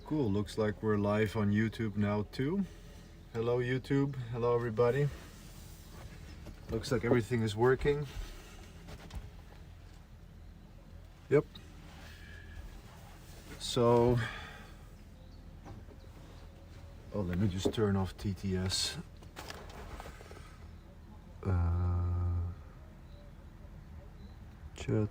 Cool, looks like we're live on YouTube now too. Hello YouTube, hello everybody. Looks like everything is working. Yep. So, let me just turn off TTS. Chat.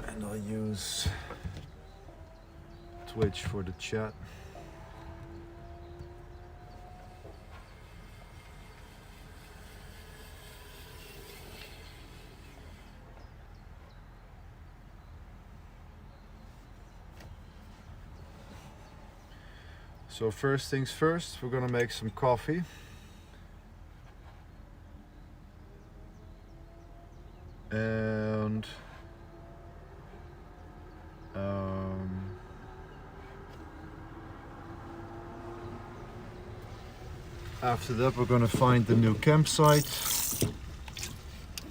And I'll use Twitch for the chat. So first things first, we're gonna make some coffee. And after that we're gonna find the new campsite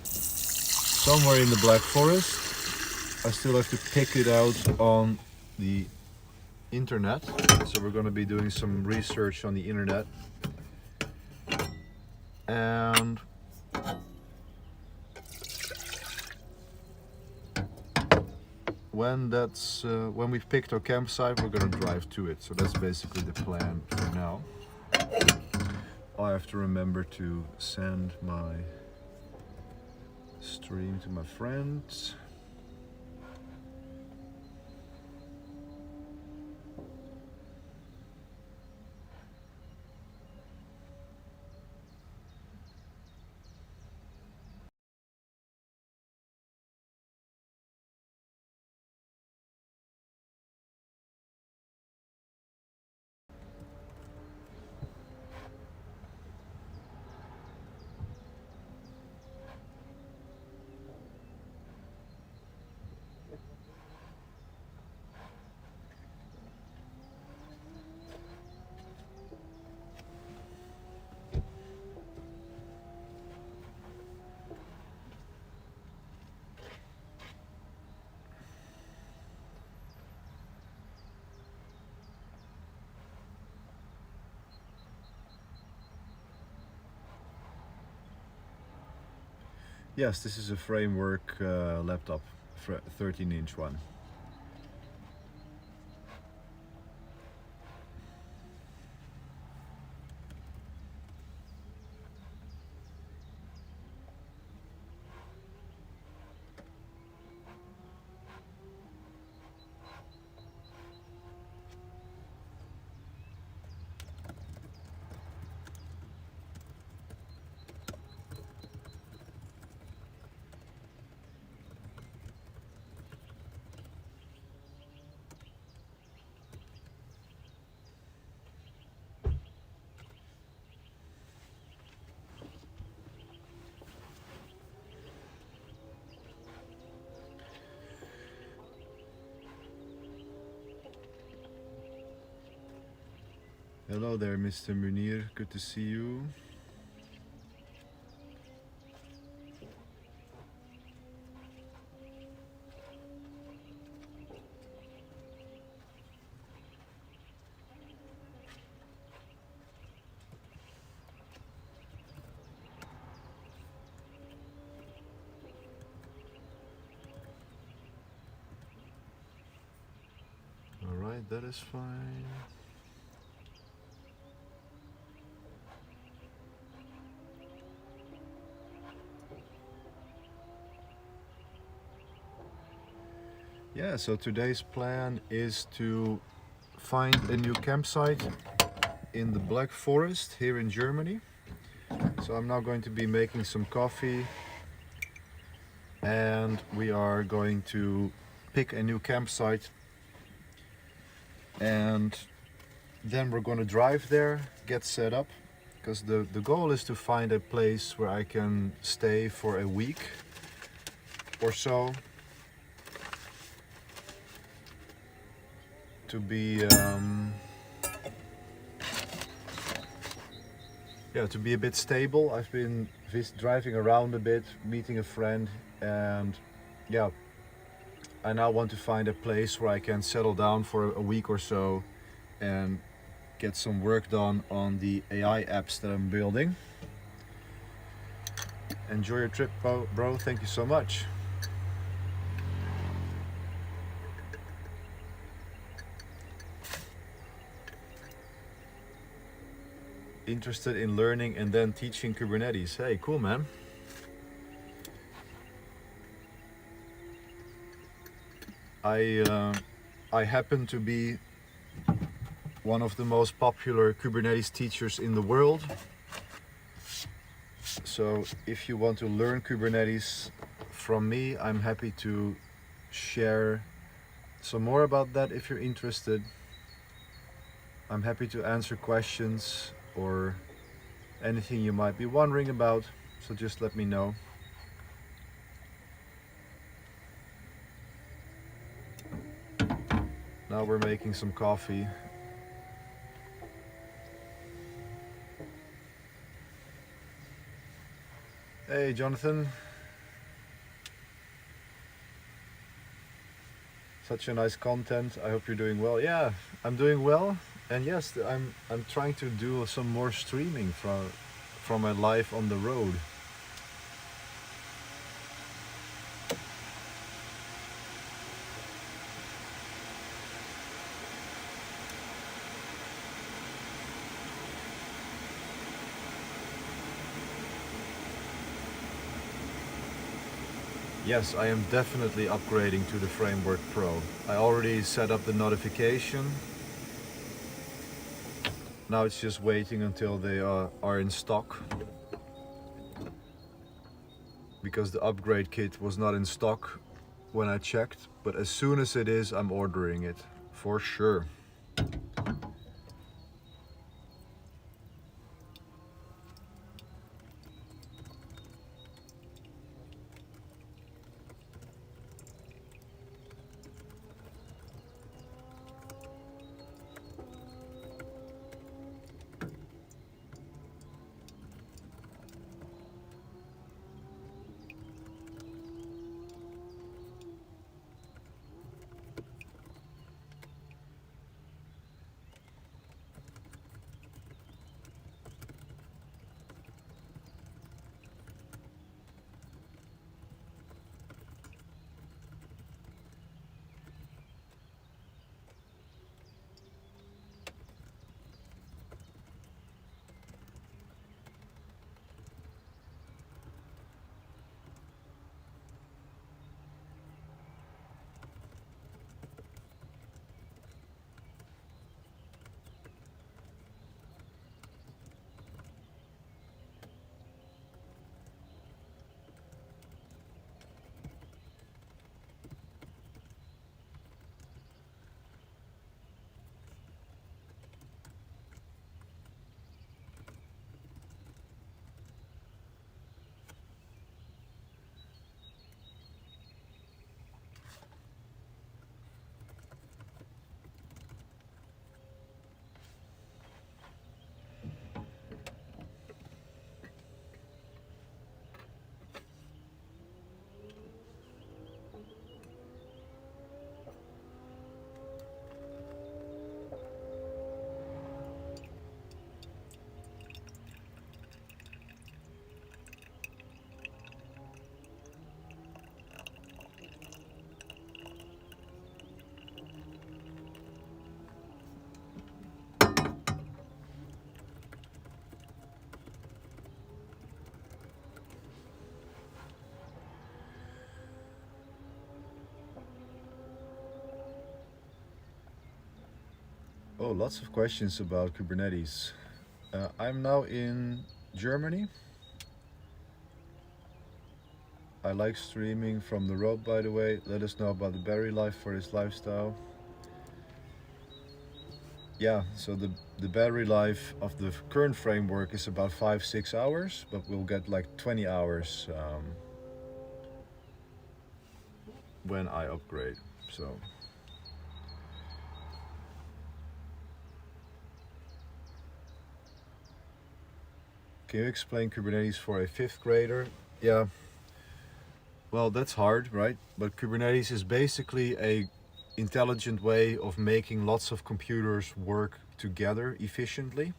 somewhere in the Black Forest. I still have to pick it out on the internet, so we're gonna be doing some research on the internet. And when we've picked our campsite, we're gonna drive to it. So that's basically the plan for now. I have to remember to send my stream to my friends. Yes, this is a framework laptop, 13-inch one. Hello there, Mr. Munir. Good to see you. All right, that is fine. Yeah, so today's plan is to find a new campsite in the Black Forest here in Germany. So I'm now going to be making some coffee and we are going to pick a new campsite, and then we're going to drive there, get set up, because the goal is to find a place where I can stay for a week or so, to be yeah, to be a bit stable. I've been driving around a bit, meeting a friend, and yeah, I now want to find a place where I can settle down for a week or so and get some work done on the AI apps that I'm building. Enjoy your trip, bro. Thank you so much. Interested in learning and then teaching Kubernetes. Hey, cool, man. I happen to be one of the most popular Kubernetes teachers in the world. So if you want to learn Kubernetes from me, I'm happy to share some more about that if you're interested. I'm happy to answer questions or anything you might be wondering about, so just let me know. Now we're making some coffee. Hey, Jonathan. Such a nice content. I hope you're doing well. Yeah, I'm doing well. And yes, I'm trying to do some more streaming from my life on the road. Yes, I am definitely upgrading to the Framework Pro. I already set up the notification. Now it's just waiting until they are in stock. Because the upgrade kit was not in stock when I checked, but as soon as it is, I'm ordering it, for sure. Oh, lots of questions about Kubernetes. I'm now in Germany. I like streaming from the road, by the way. Let us know about the battery life for this lifestyle. Yeah, so the battery life of the current framework is about 5-6 hours, but we'll get like 20 hours when I upgrade. So can you explain Kubernetes for a fifth grader? Yeah, well, that's hard, right? But Kubernetes is basically a intelligent way of making lots of computers work together efficiently.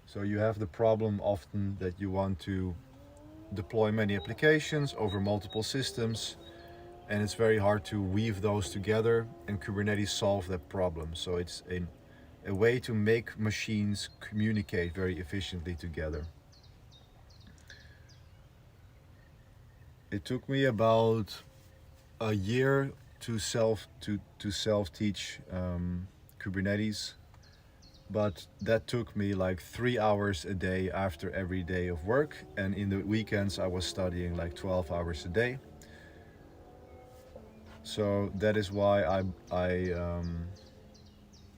So you have the problem often that you want to deploy many applications over multiple systems, and it's very hard to weave those together, and Kubernetes solves that problem. So it's a way to make machines communicate very efficiently together. It took me about a year to self teach Kubernetes, but that took me like 3 hours a day after every day of work, and in the weekends I was studying like 12 hours a day. So that is why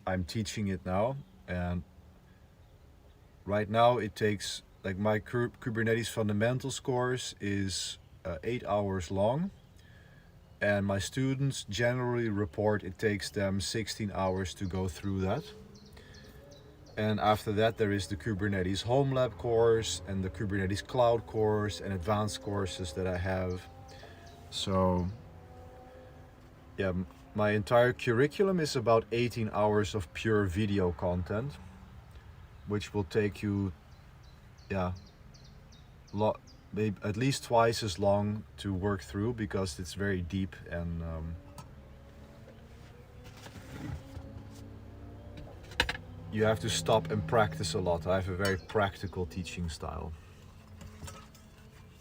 I'm teaching it now, and right now it takes, like, my Kubernetes fundamentals course is 8 hours long, and my students generally report it takes them 16 hours to go through that. And after that there is the Kubernetes Home Lab course and the Kubernetes Cloud course and advanced courses that I have. So yeah, my entire curriculum is about 18 hours of pure video content, which will take you, yeah, maybe at least twice as long to work through, because it's very deep, and you have to stop and practice a lot. I have a very practical teaching style.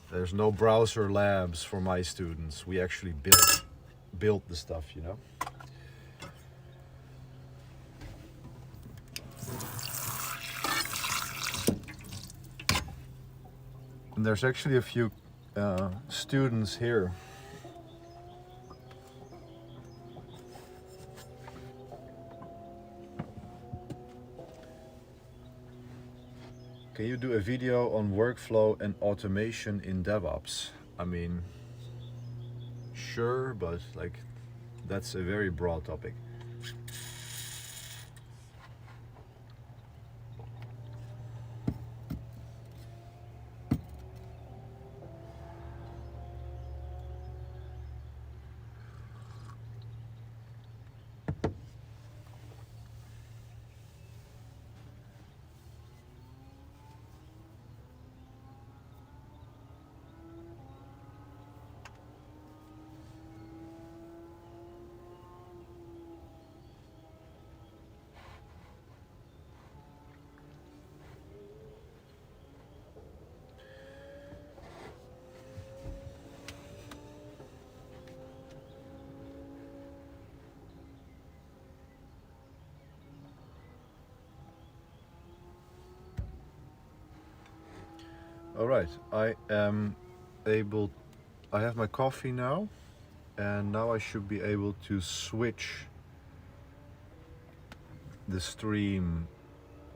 There's no browser labs for my students. We actually build the stuff, you know. And there's actually a few students here. Can you do a video on workflow and automation in DevOps? I mean, sure, but like, that's a very broad topic. All right, I have my coffee now, and now I should be able to switch the stream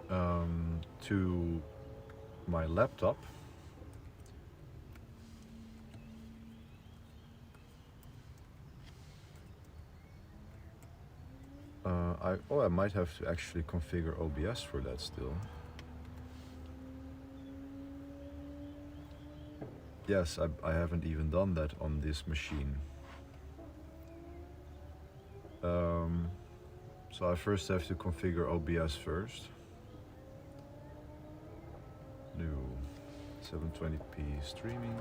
to my laptop. I might have to actually configure OBS for that still. Yes, I haven't even done that on this machine. So I first have to configure OBS first. New 720p streaming.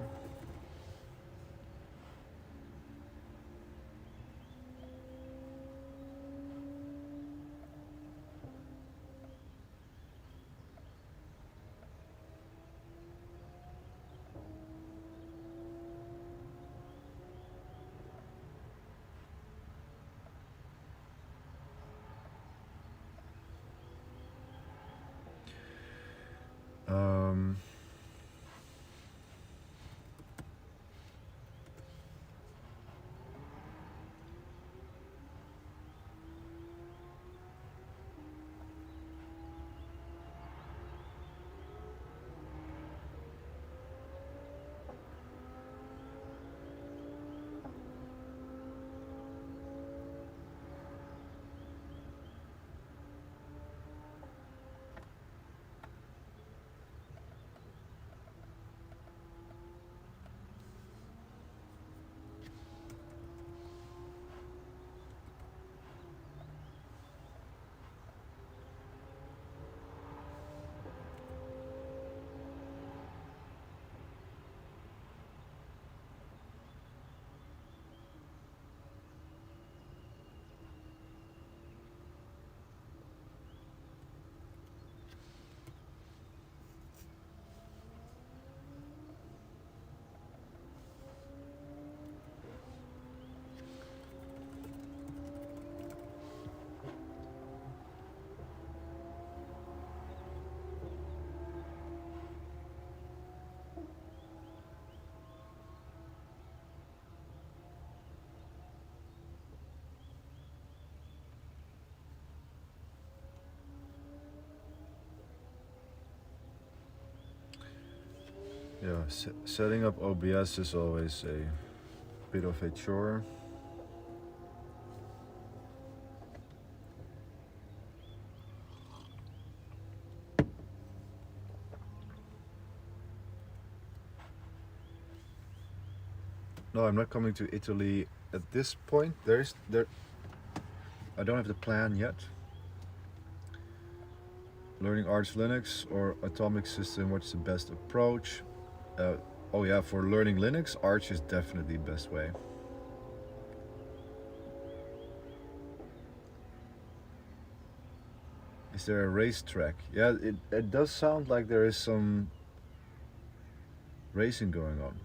Setting up OBS is always a bit of a chore. No, I'm not coming to Italy at this point. I don't have the plan yet. Learning Arch Linux or Atomic System, what's the best approach? Oh yeah, for learning Linux, Arch is definitely the best way. Is there a racetrack? Yeah, it does sound like there is some racing going on.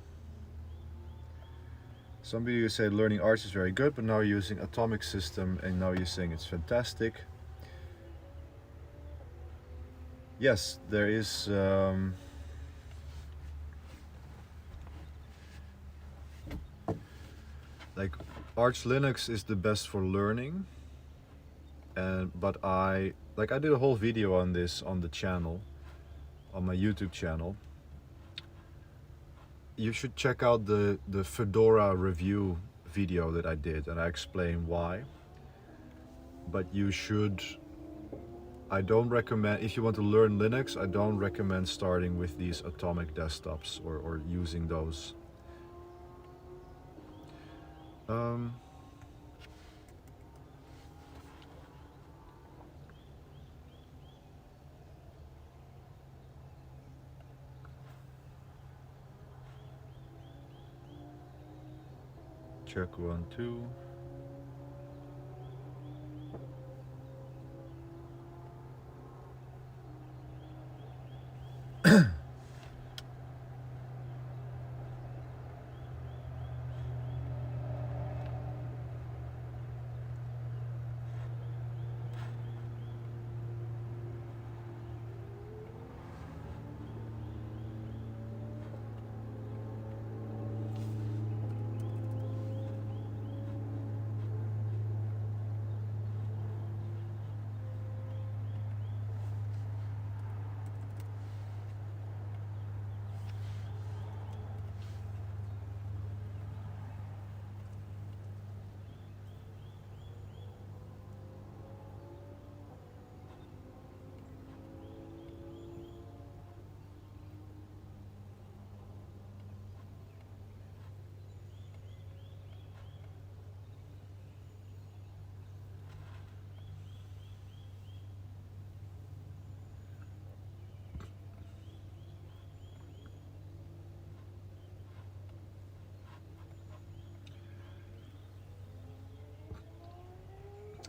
Some of you say learning Arch is very good, but now you're using Atomic System and now you're saying it's fantastic. Yes, there is like Arch Linux is the best for learning, but I did a whole video on this on the channel, on my YouTube channel. You should check out the Fedora review video that I did, and I explain why. But I don't recommend, if you want to learn Linux, I don't recommend starting with these Atomic desktops or using those. Check 1, 2.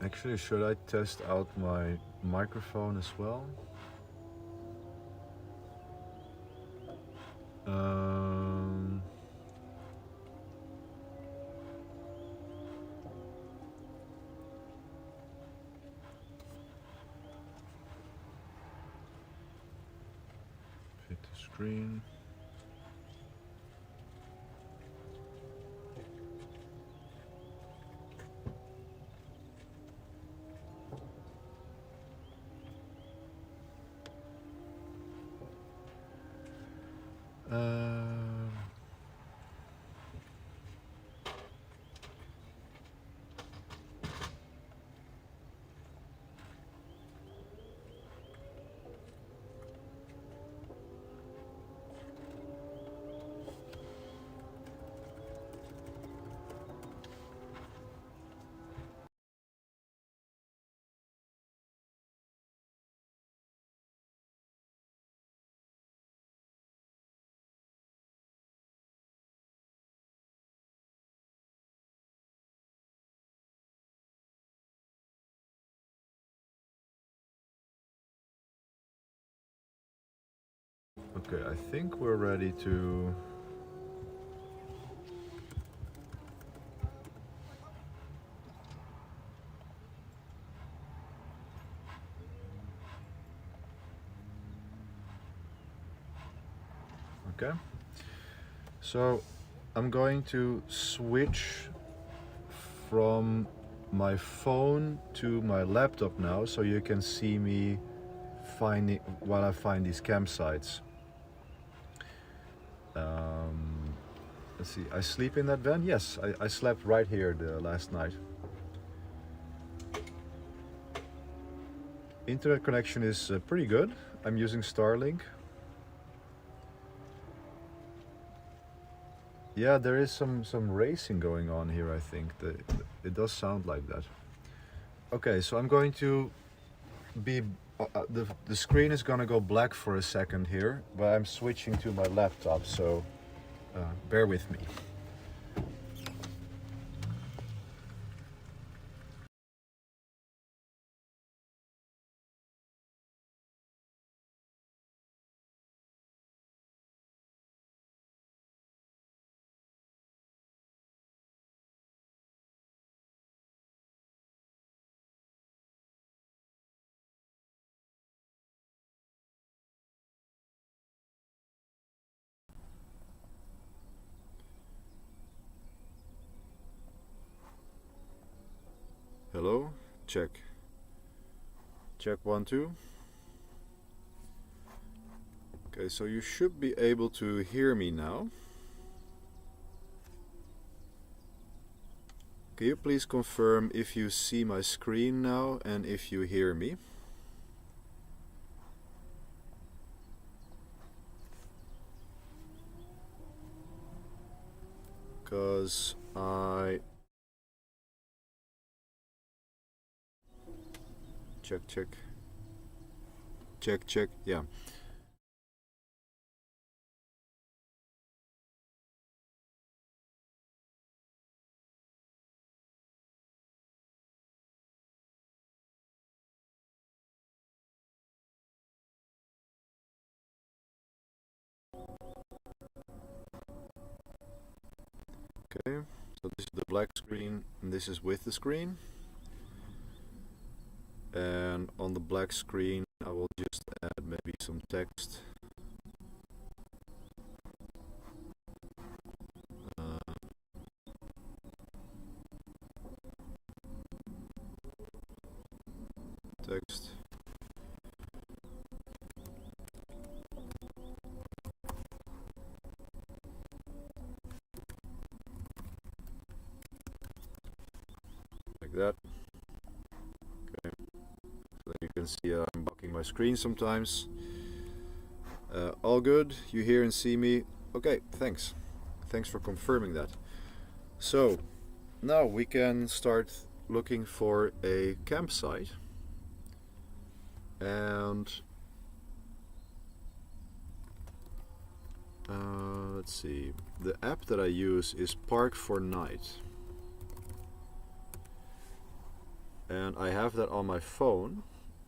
Actually, should I test out my microphone as well? Hit the screen. Okay, I think we're ready to okay. So I'm going to switch from my phone to my laptop now, so you can see me finding while I find these campsites. Um, let's see, I sleep in that van? Yes, I slept right here the last night. Internet connection is pretty good. I'm using Starlink. Yeah, there is some racing going on here, I think. It does sound like that. Okay, so I'm going to be the screen is gonna go black for a second here, but I'm switching to my laptop, so bear with me. Hello, check. Check 1 2. Okay, so you should be able to hear me now. Can you please confirm if you see my screen now and if you hear me? Because check check check check, yeah. Okay, so this is the black screen and this is with the screen. And on the black screen I will just add maybe some text. Text. Like that. Okay. So you can see I'm blocking my screen sometimes. All good. You hear and see me. Okay, thanks. Thanks for confirming that. So now we can start looking for a campsite. And let's see. The app that I use is Park for Night. And I have that on my phone,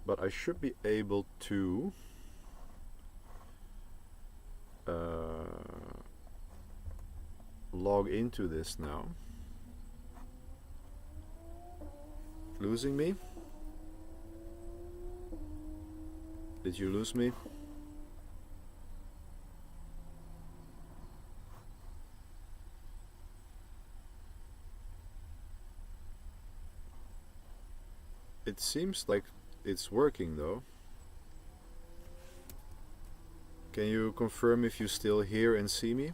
but I should be able to log into this now. Losing me? Did you lose me? It seems like it's working though. Can you confirm if you still hear and see me?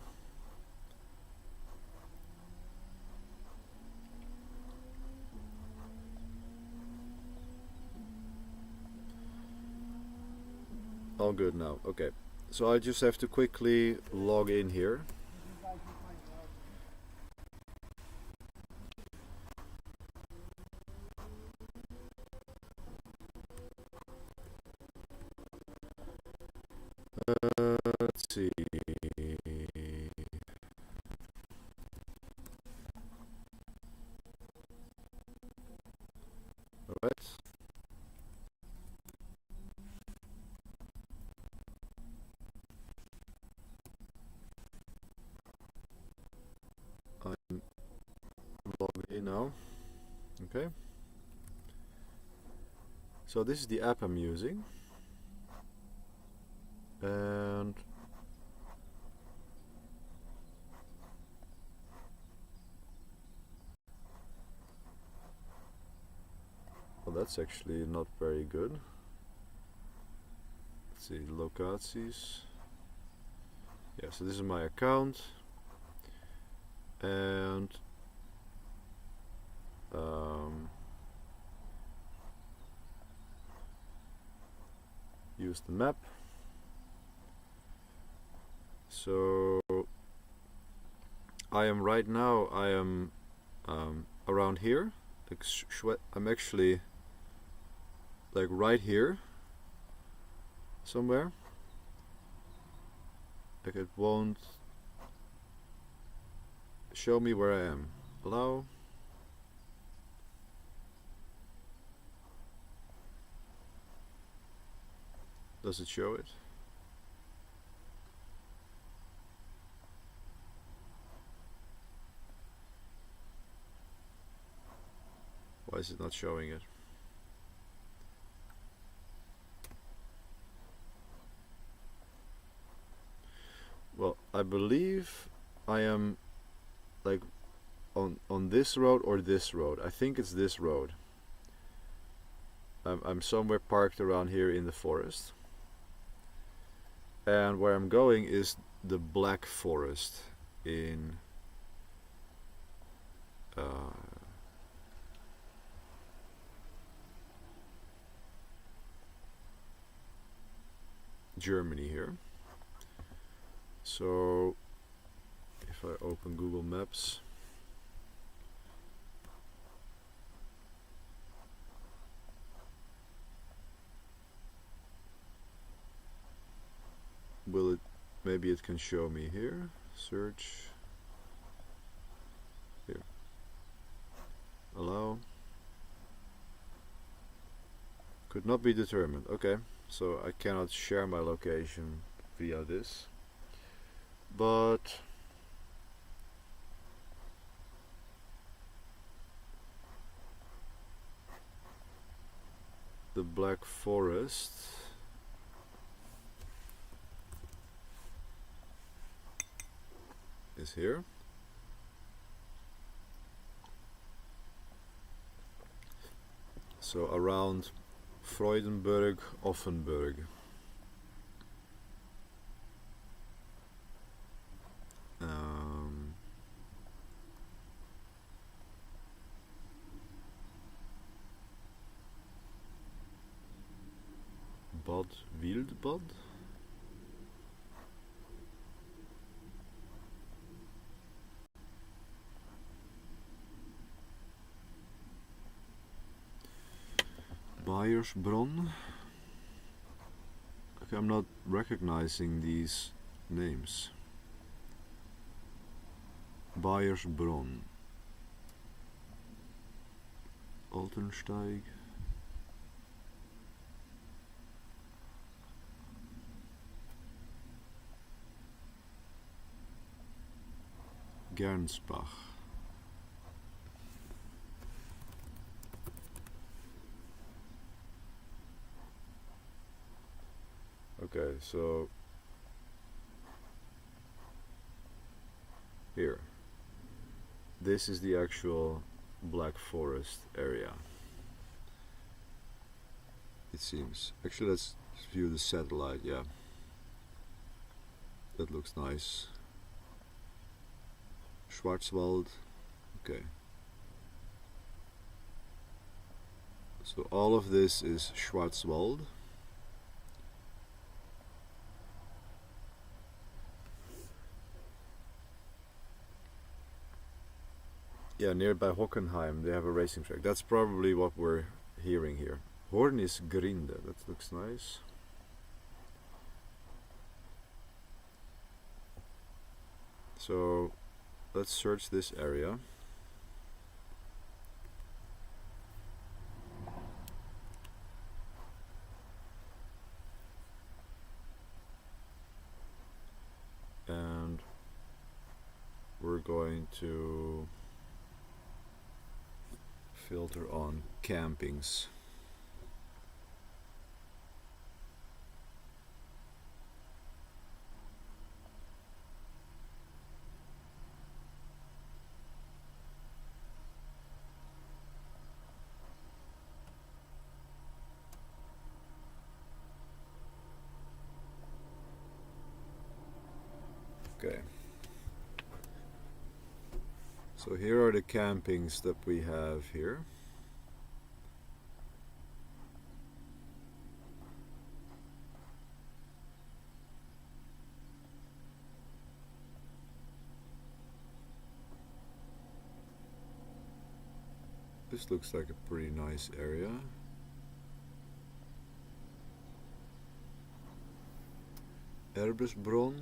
All good now. Okay. So I just have to quickly log in here. Let's see. Alright. I'm logged in now. Okay. So this is the app I'm using. And well, that's actually not very good. Let's see, locaties. Yeah, so this is my account, and use the map. So I am right now, I am around here. I'm actually like right here somewhere. Like it won't show me where I am. Allow. Does it show it? Why is it not showing it? Well, I believe I am like on this road or this road. I think it's this road. I'm somewhere parked around here in the forest. And where I'm going is the Black Forest in Germany here. So if I open Google Maps, will it, maybe it can show me here. Search here, allow, could not be determined. Okay, so I cannot share my location via this, but the Black Forest is here. So around Freudenberg, Offenburg. Bad Wildbad. Bayersbronn. Okay, I'm not recognizing these names. Bayersbronn. Altensteig. Gernsbach. Okay, so here. This is the actual Black Forest area. It seems. Actually, let's view the satellite, yeah. That looks nice. Schwarzwald. Okay. So all of this is Schwarzwald. Yeah, nearby Hockenheim they have a racing track. That's probably what we're hearing here. Horn is Grinde. That looks nice. So let's search this area. And we're going to filter on campings. Okay. So here are the campings that we have here. This looks like a pretty nice area. Erbesbron.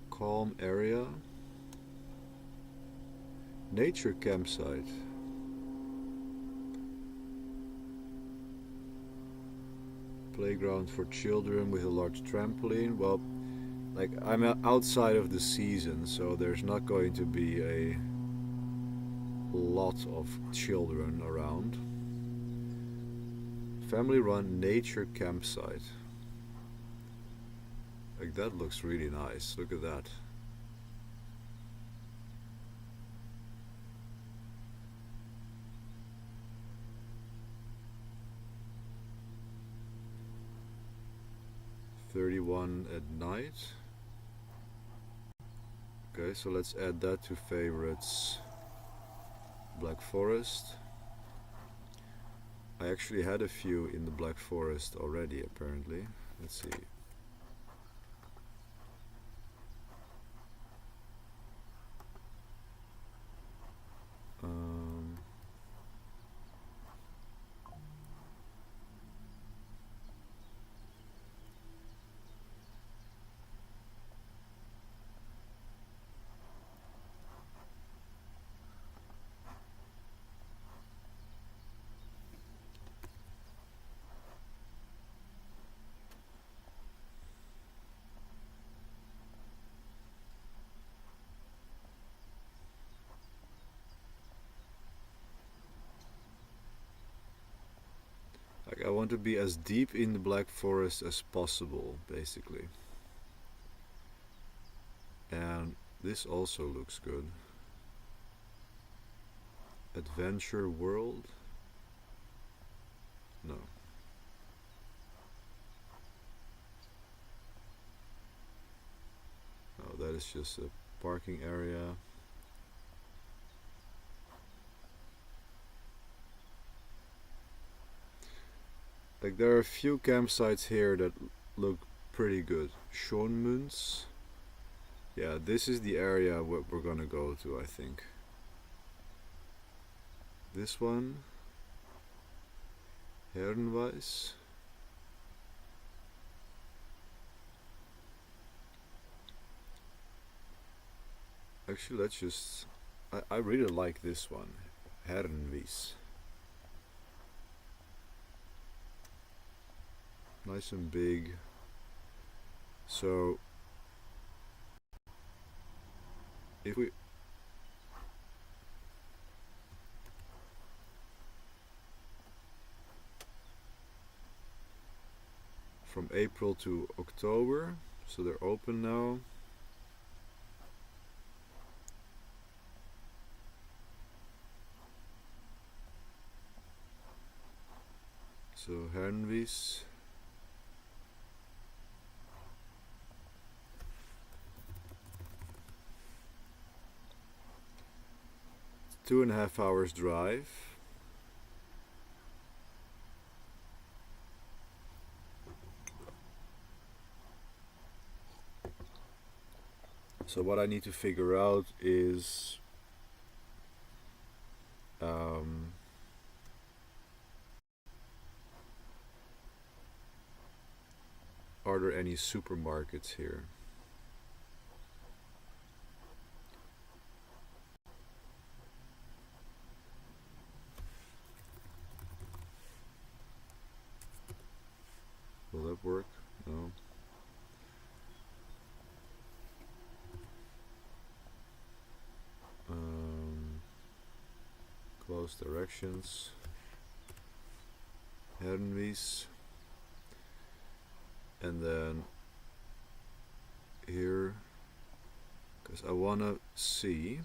Calm area. Nature campsite. Playground for children with a large trampoline. Well, like, I'm outside of the season, so there's not going to be a lot of children around. Family run nature campsite. Like, that looks really nice. Look at that. $31 at night. Okay, so let's add that to favorites. Black Forest. I actually had a few in the Black Forest already, apparently. Let's see. Like, I want to be as deep in the Black Forest as possible, basically. And this also looks good. Adventure World? No. Oh, that is just a parking area. Like, there are a few campsites here that look pretty good. Schoonmunds. Yeah, this is the area what we're gonna go to, I think. This one. Herrenwijs. Actually, let's just... I really like this one. Herrenwijs. Nice and big. So if we from April to October, so they're open now. So Herrenwijs. It's 2.5 hours drive. So what I need to figure out is are there any supermarkets here? Will that work? No. Close directions. Herrenwijs. And then here, because I want to see.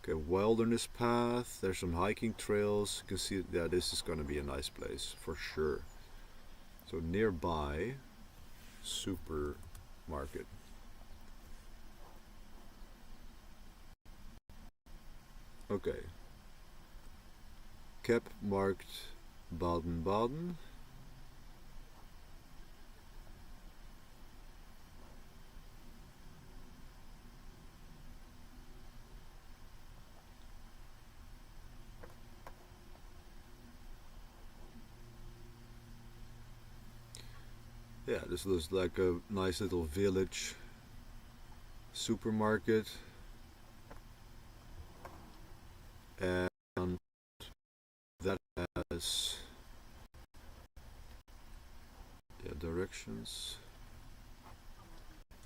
Okay, wilderness path. There's some hiking trails. You can see, yeah, this is going to be a nice place for sure. So nearby, supermarket. Okay. Cap marked Baden-Baden. Yeah, this looks like a nice little village supermarket. And that has directions.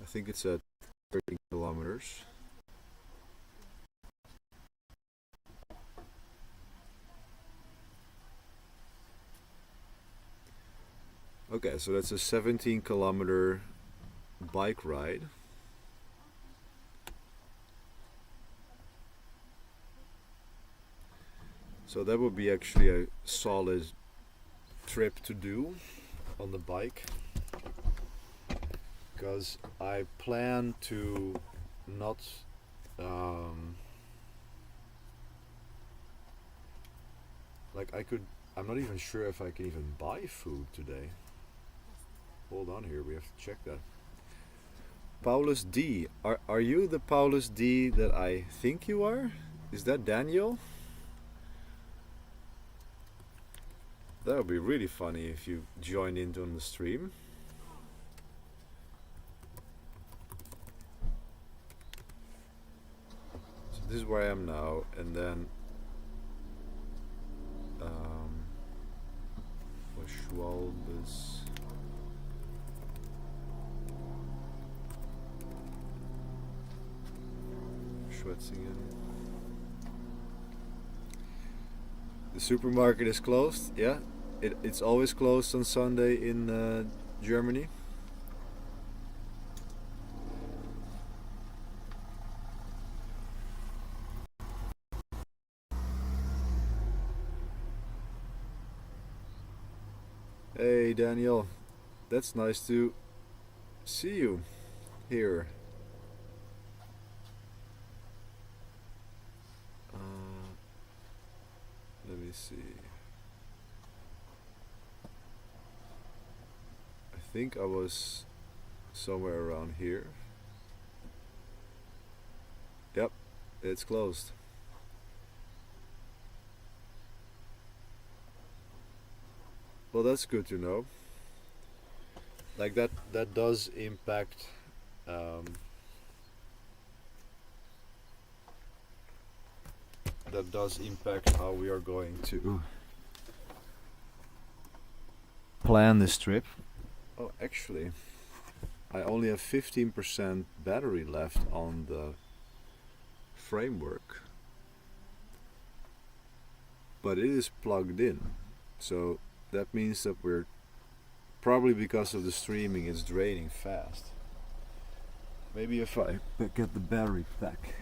I think it's at 13 kilometers. Okay, so that's a 17-kilometer bike ride. So that would be actually a solid trip to do on the bike, because I plan to not I'm not even sure if I can even buy food today. Hold on here, we have to check that. Paulus D. Are you the Paulus D that I think you are? Is that Daniel? That would be really funny if you joined in on the stream. So this is where I am now, and then Schwalbes. Schwetzingen. The supermarket is closed. Yeah, it's always closed on Sunday in Germany. Hey Daniel, that's nice to see you here. Let me see. I think I was somewhere around here. Yep, it's closed. Well, that's good to know. Like that does impact how we are going to plan this trip. Oh, actually, I only have 15% battery left on the framework, but it is plugged in, so that means that we're probably, because of the streaming, it's draining fast. Maybe if I get the battery pack.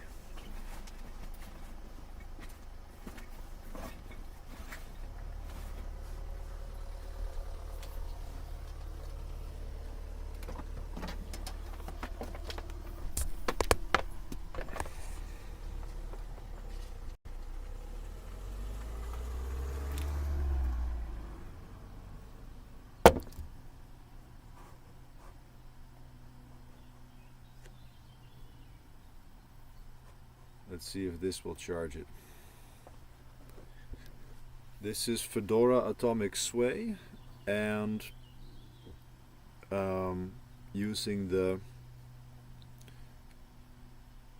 Let's see if this will charge it. This is Fedora Atomic Sway, and using the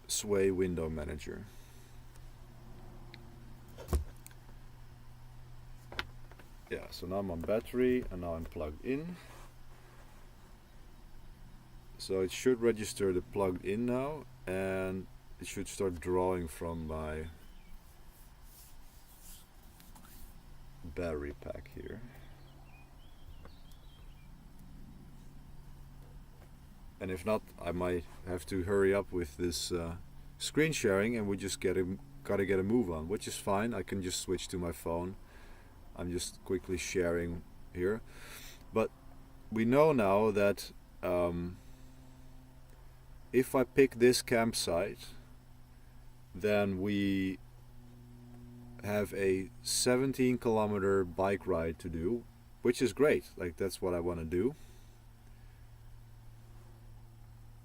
Sway window manager. Yeah, so now I'm on battery and now I'm plugged in. So it should register the plugged in now, and it should start drawing from my battery pack here. And if not, I might have to hurry up with this screen sharing, and we just gotta get a move on, which is fine. I can just switch to my phone. I'm just quickly sharing here. But we know now that if I pick this campsite, then we have a 17-kilometer bike ride to do, which is great. Like, that's what I want to do.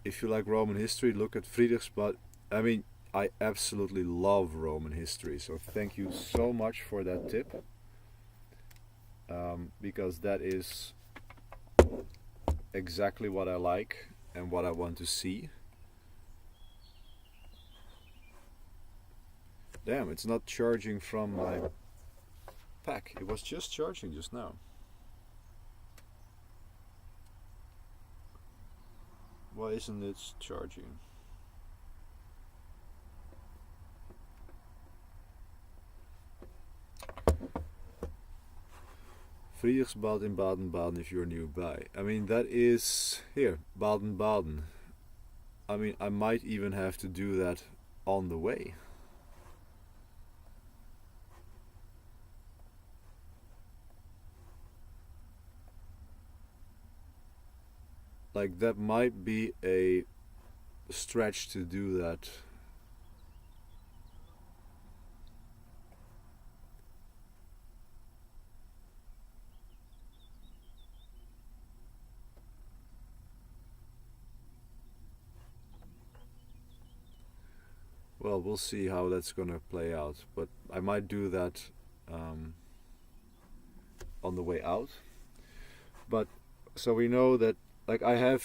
If you like Roman history, look at Friedrichsbad. I mean, I absolutely love Roman history, so thank you so much for that tip, because that is exactly what I like and what I want to see. Damn, it's not charging from my pack. It was just charging just now. Why isn't it charging? Friedrichsbad in Baden-Baden if you're nearby. I mean, that is here, Baden-Baden. I mean, I might even have to do that on the way. Like, that might be a stretch to do that. Well, we'll see how that's gonna play out, but I might do that on the way out. But so we know that, like, I'm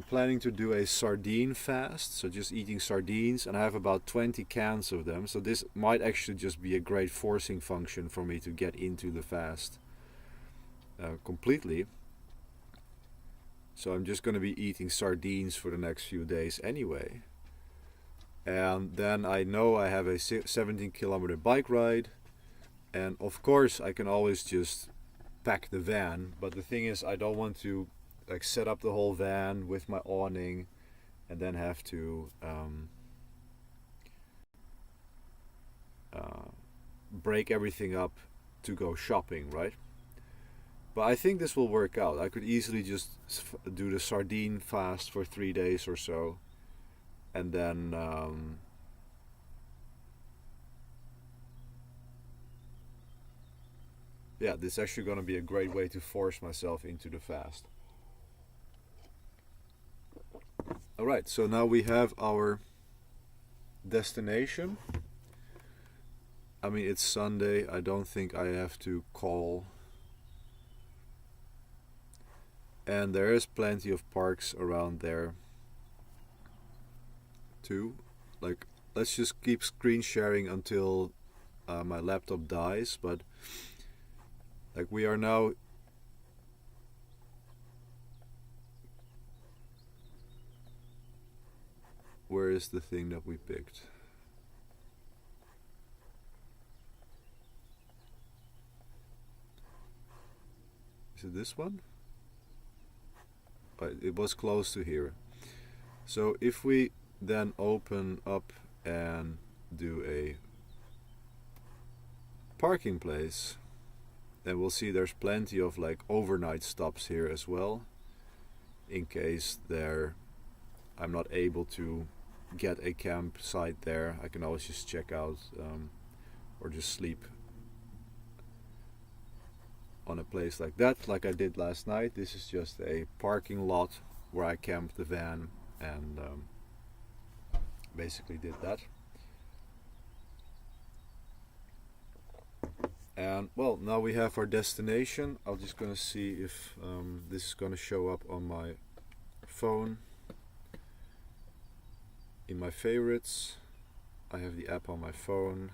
planning to do a sardine fast, so just eating sardines, and I have about 20 cans of them. So this might actually just be a great forcing function for me to get into the fast completely. So I'm just going to be eating sardines for the next few days anyway. And then I know I have a 17-kilometer bike ride, and of course I can always just pack the van, but the thing is, I don't want to like set up the whole van with my awning and then have to break everything up to go shopping, right? But I think this will work out. I could easily just do the sardine fast for 3 days or so, and then yeah, this is actually going to be a great way to force myself into the fast. Alright, so now we have our destination. I mean, it's Sunday. I don't think I have to call. And there is plenty of parks around there too. Like, let's just keep screen sharing until my laptop dies, but like, we are now where is the thing that we picked? Is it this one? It was close to here. So if we then open up and do a parking place, then we'll see there's plenty of like overnight stops here as well, in case I'm not able to get a campsite there. I can always just check out or just sleep on a place like that, like I did last night. This is just a parking lot where I camped the van and basically did that. And well, now we have our destination. I'm just gonna see if this is gonna show up on my phone. In my favorites, I have the app on my phone.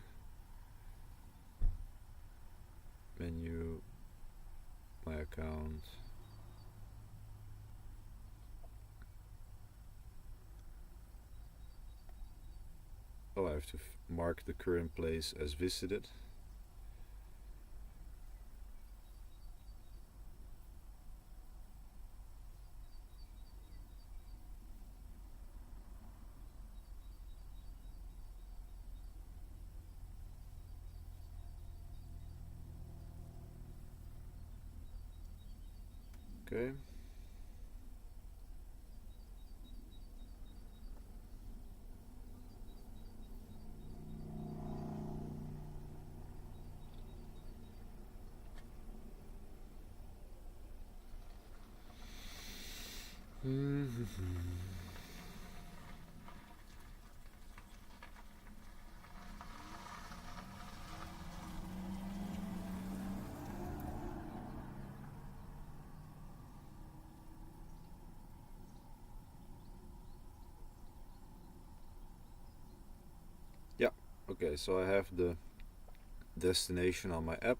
Menu, my account. Oh, I have to mark the current place as visited. Okay. Yeah, okay, so I have the destination on my app.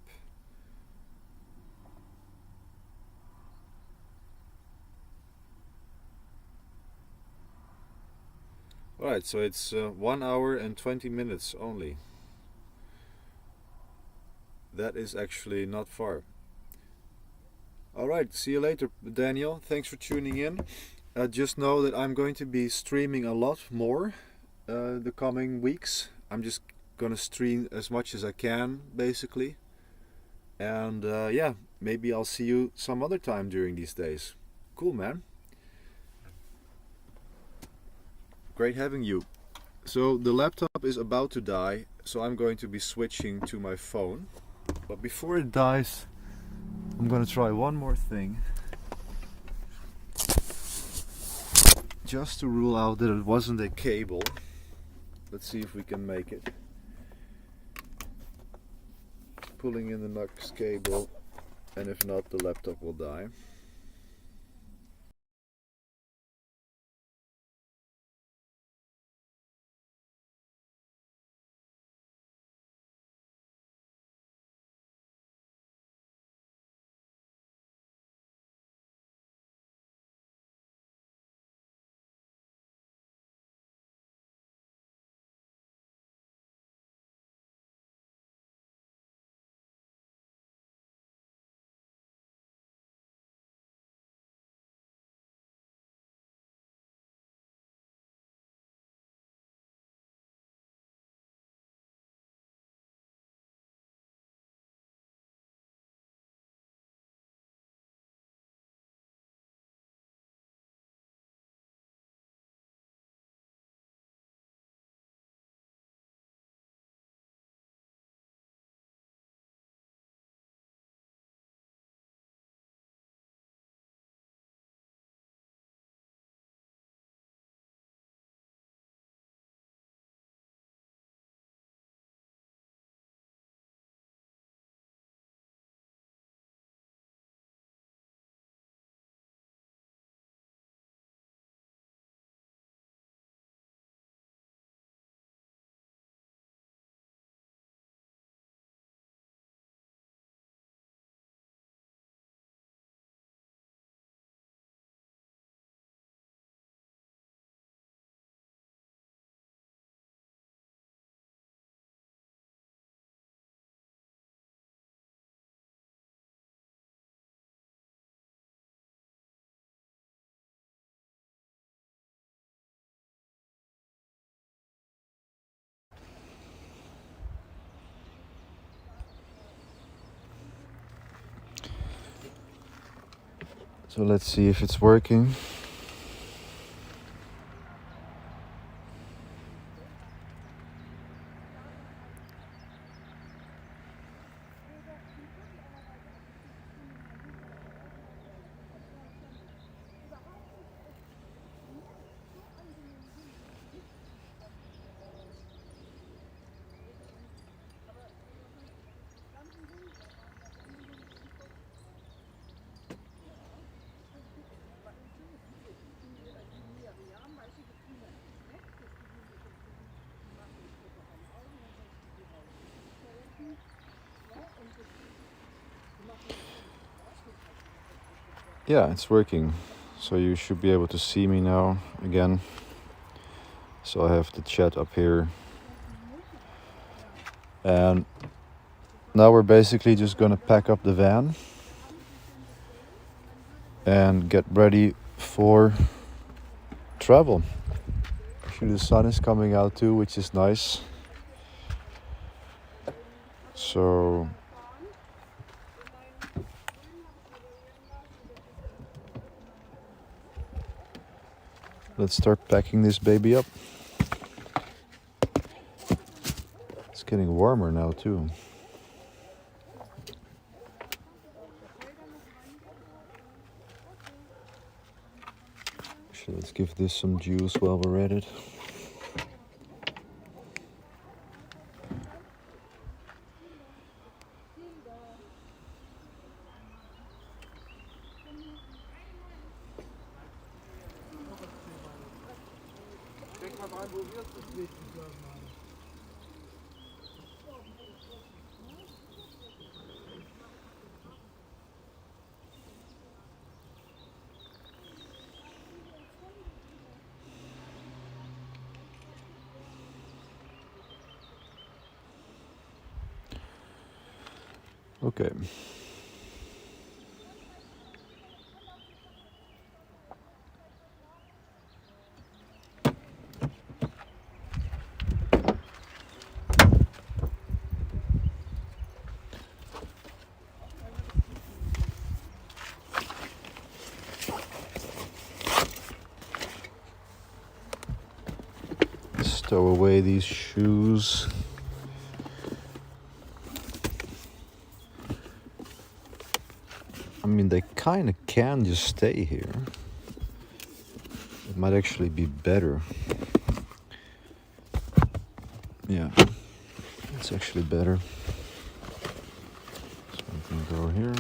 Alright, so it's 1 hour and 20 minutes only. That is actually not far. Alright, see you later, Daniel. Thanks for tuning in. Just know that I'm going to be streaming a lot more the coming weeks. I'm just gonna stream as much as I can, basically. And yeah, maybe I'll see you some other time during these days. Cool, man. Great having you. So the laptop is about to die, so I'm going to be switching to my phone. But before it dies, I'm gonna try one more thing. Just to rule out that it wasn't a cable. Let's see if we can make it. Pulling in the NUX cable, and if not, the laptop will die. So let's see if it's working. Yeah, it's working. So you should be able to see me now again. So I have the chat up here. And now we're basically just gonna pack up the van and get ready for travel. Actually, the sun is coming out too, which is nice. So let's start packing this baby up. It's getting warmer now too. Actually, let's give this some juice while we're at it. Okay. Stow away these shoes. I mean, they kind of can just stay here. It might actually be better. Yeah, it's actually better. So I can go here.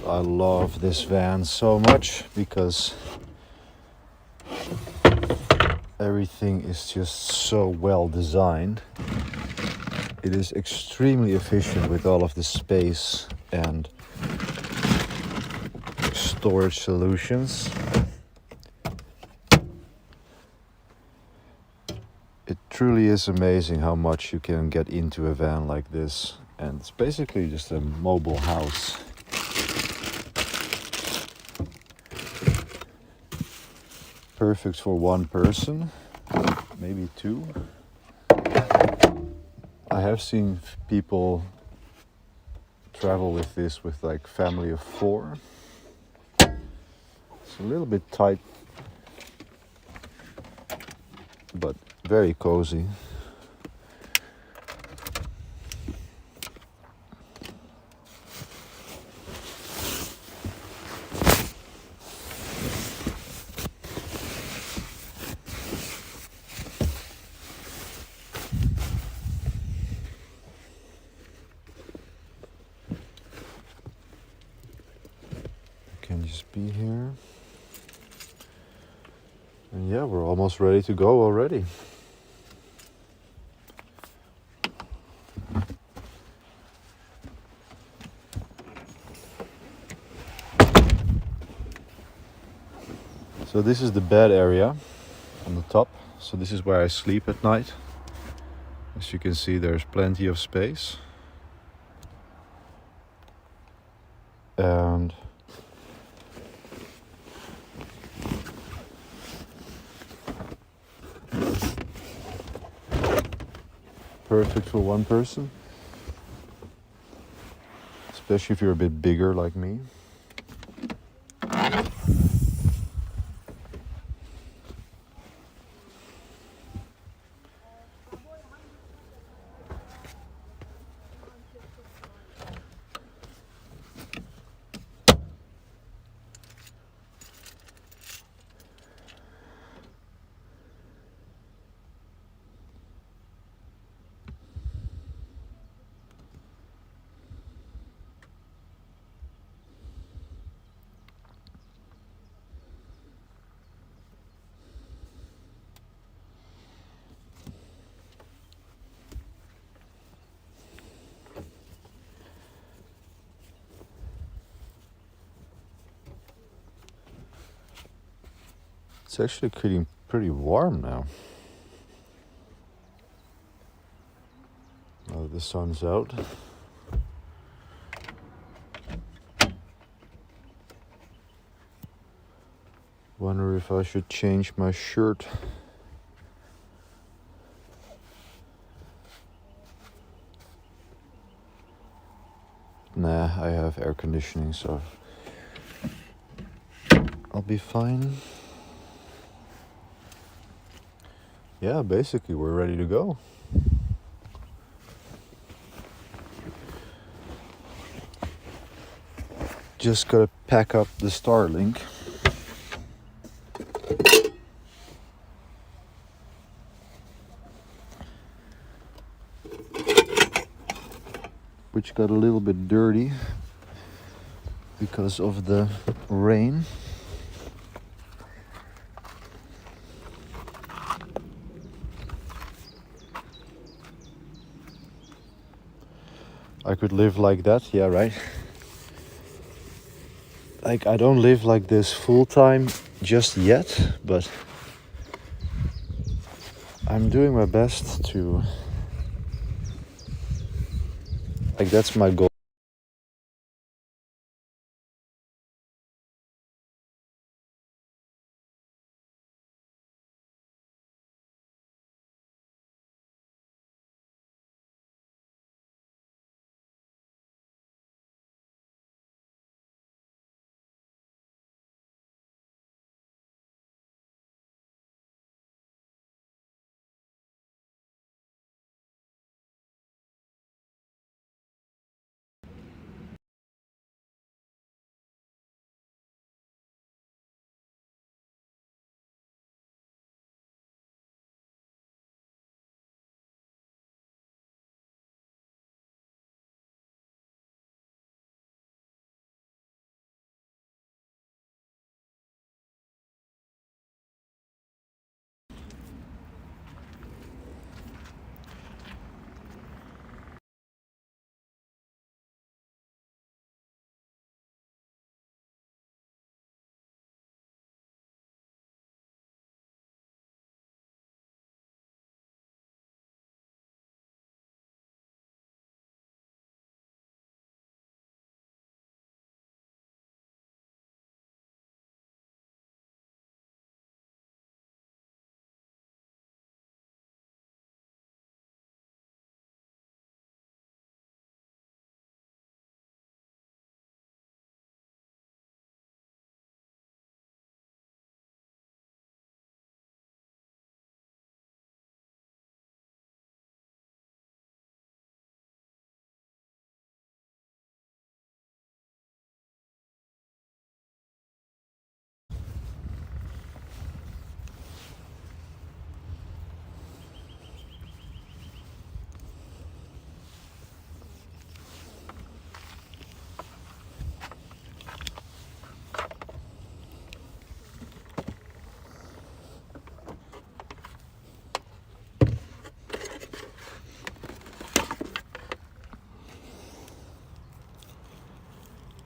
I love this van so much because everything is just so well designed. It is extremely efficient with all of the space and storage solutions. It truly is amazing how much you can get into a van like this, and it's basically just a mobile house. Perfect for one person, maybe two. I have seen people travel with this with like family of 4. It's a little bit tight, but very cozy. Can just be here. And yeah, we're almost ready to go already. So this is the bed area on the top. So this is where I sleep at night. As you can see, there's plenty of space. And perfect for one person, especially if you're a bit bigger like me. It's actually getting pretty warm now. Now that the sun's out. Wonder if I should change my shirt. Nah, I have air conditioning, so I'll be fine. Yeah, basically we're ready to go. Just gotta pack up the Starlink. Which got a little bit dirty because of the rain. I could live like that, yeah, right? Like, I don't live like this full time just yet, but I'm doing my best to, like, that's my goal.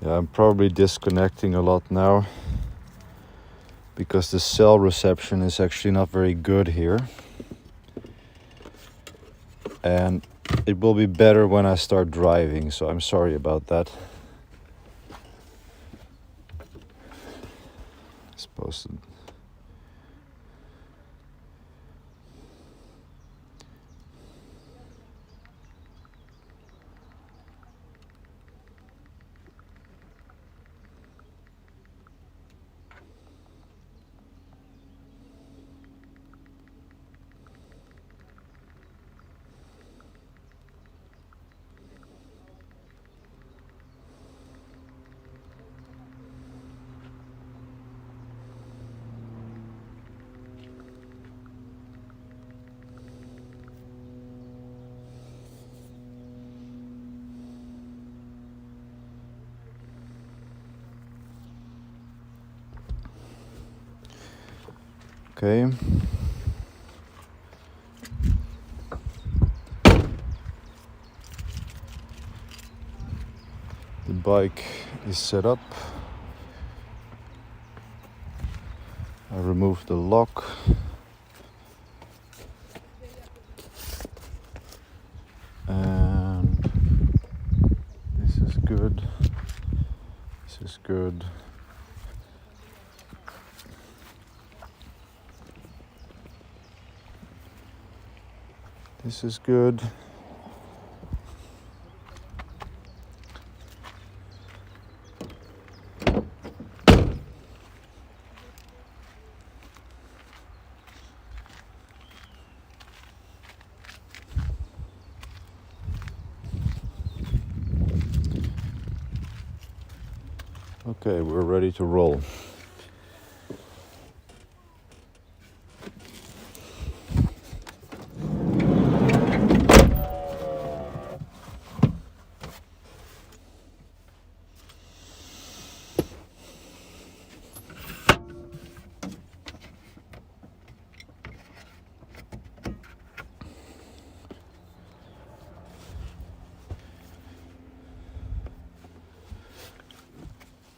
I'm probably disconnecting a lot now because the cell reception is actually not very good here. And it will be better when I start driving, so I'm sorry about that. Supposed to. Okay. The bike is set up. I removed the lock. And this is good. This is good. This is good. Okay, we're ready to roll.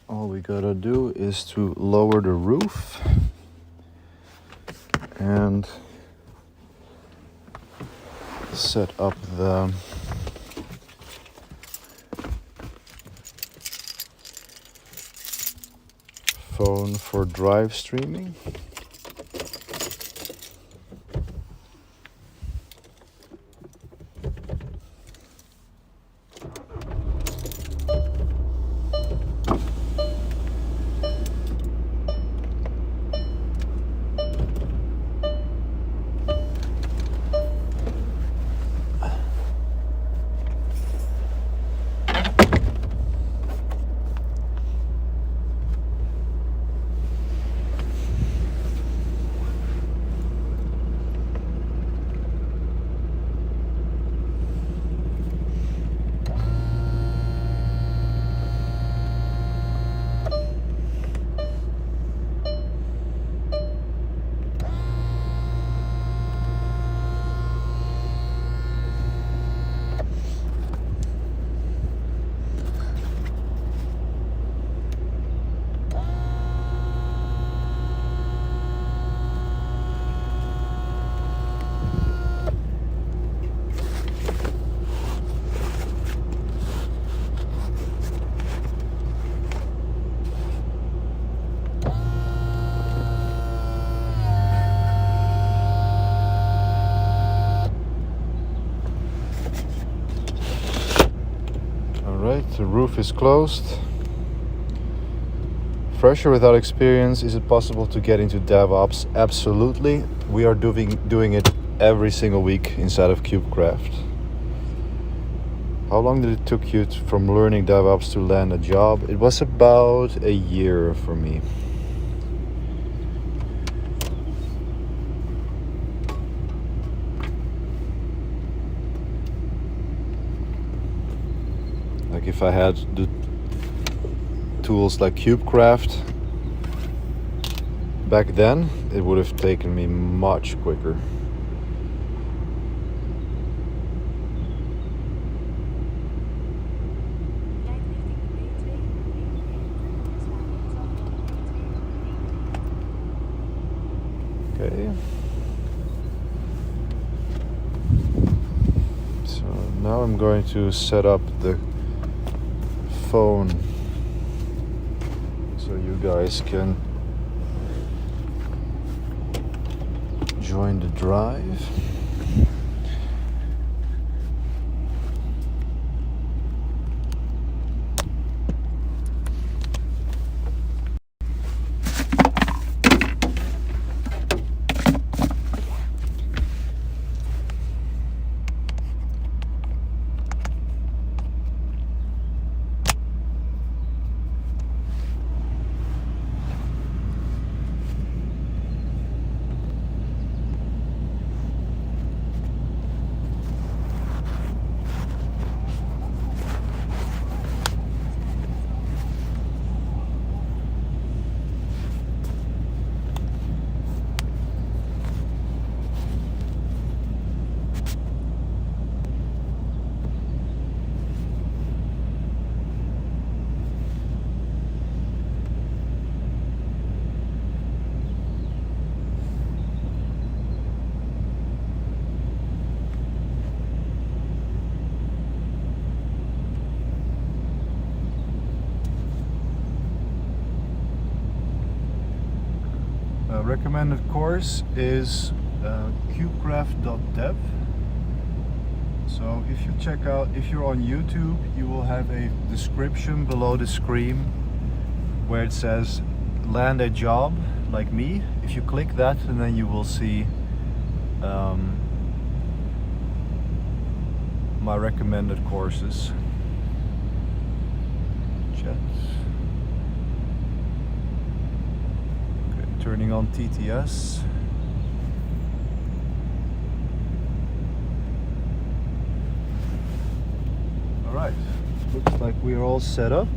All we gotta do is to lower the roof and set up the phone for drive streaming. The roof is closed. Fresher without experience, is it possible to get into DevOps? Absolutely. We are doing it every single week inside of KubeCraft. How long did it took you from learning DevOps to land a job? It was about a year for me. Like if I had the tools like KubeCraft back then, it would have taken me much quicker. Now I'm going to set up the phone so you guys can join the drive. Recommended course is kubecraft.dev. So if you check out, if you're on YouTube, you will have a description below the screen where it says land a job like me. If you click that, and then you will see my recommended courses. Chat. Turning on TTS. All right, looks like we're all set up.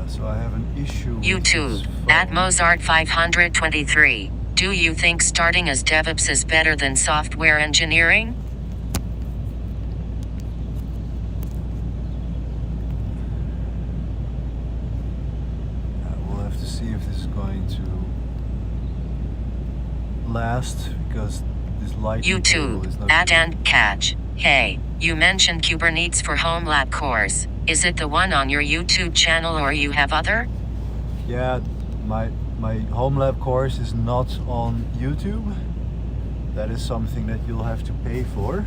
So I have an issue with YouTube, at Mozart523. Do you think starting as DevOps is better than software engineering? We'll have to see if this is going to last, because this light YouTube, is not at and catch. Hey, you mentioned Kubernetes for Home Lab course. Is it the one on your YouTube channel or you have other? Yeah, my home lab course is not on YouTube. That is something that you'll have to pay for.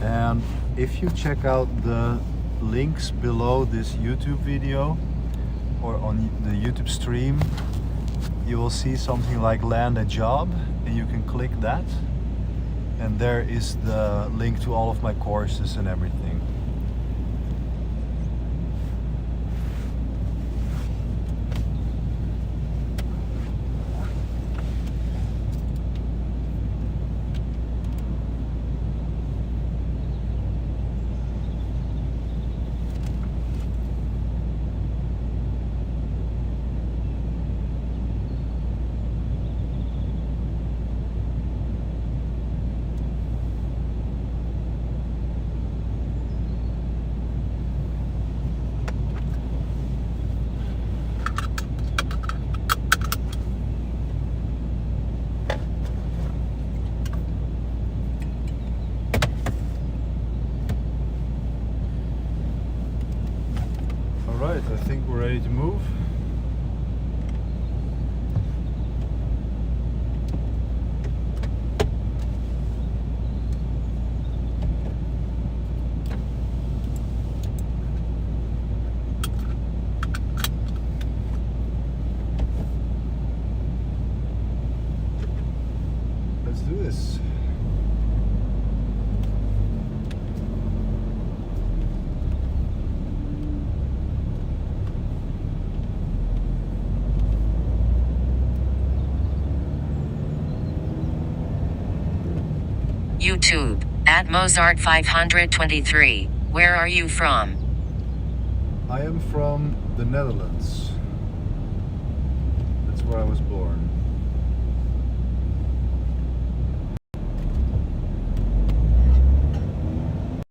And if you check out the links below this YouTube video or on the YouTube stream, you will see something like land a job, and you can click that, and there is the link to all of my courses and everything. Alright, I think we're ready to move. Let's do this. YouTube, at Mozart523. Where are you from? I am from the Netherlands. That's where I was born.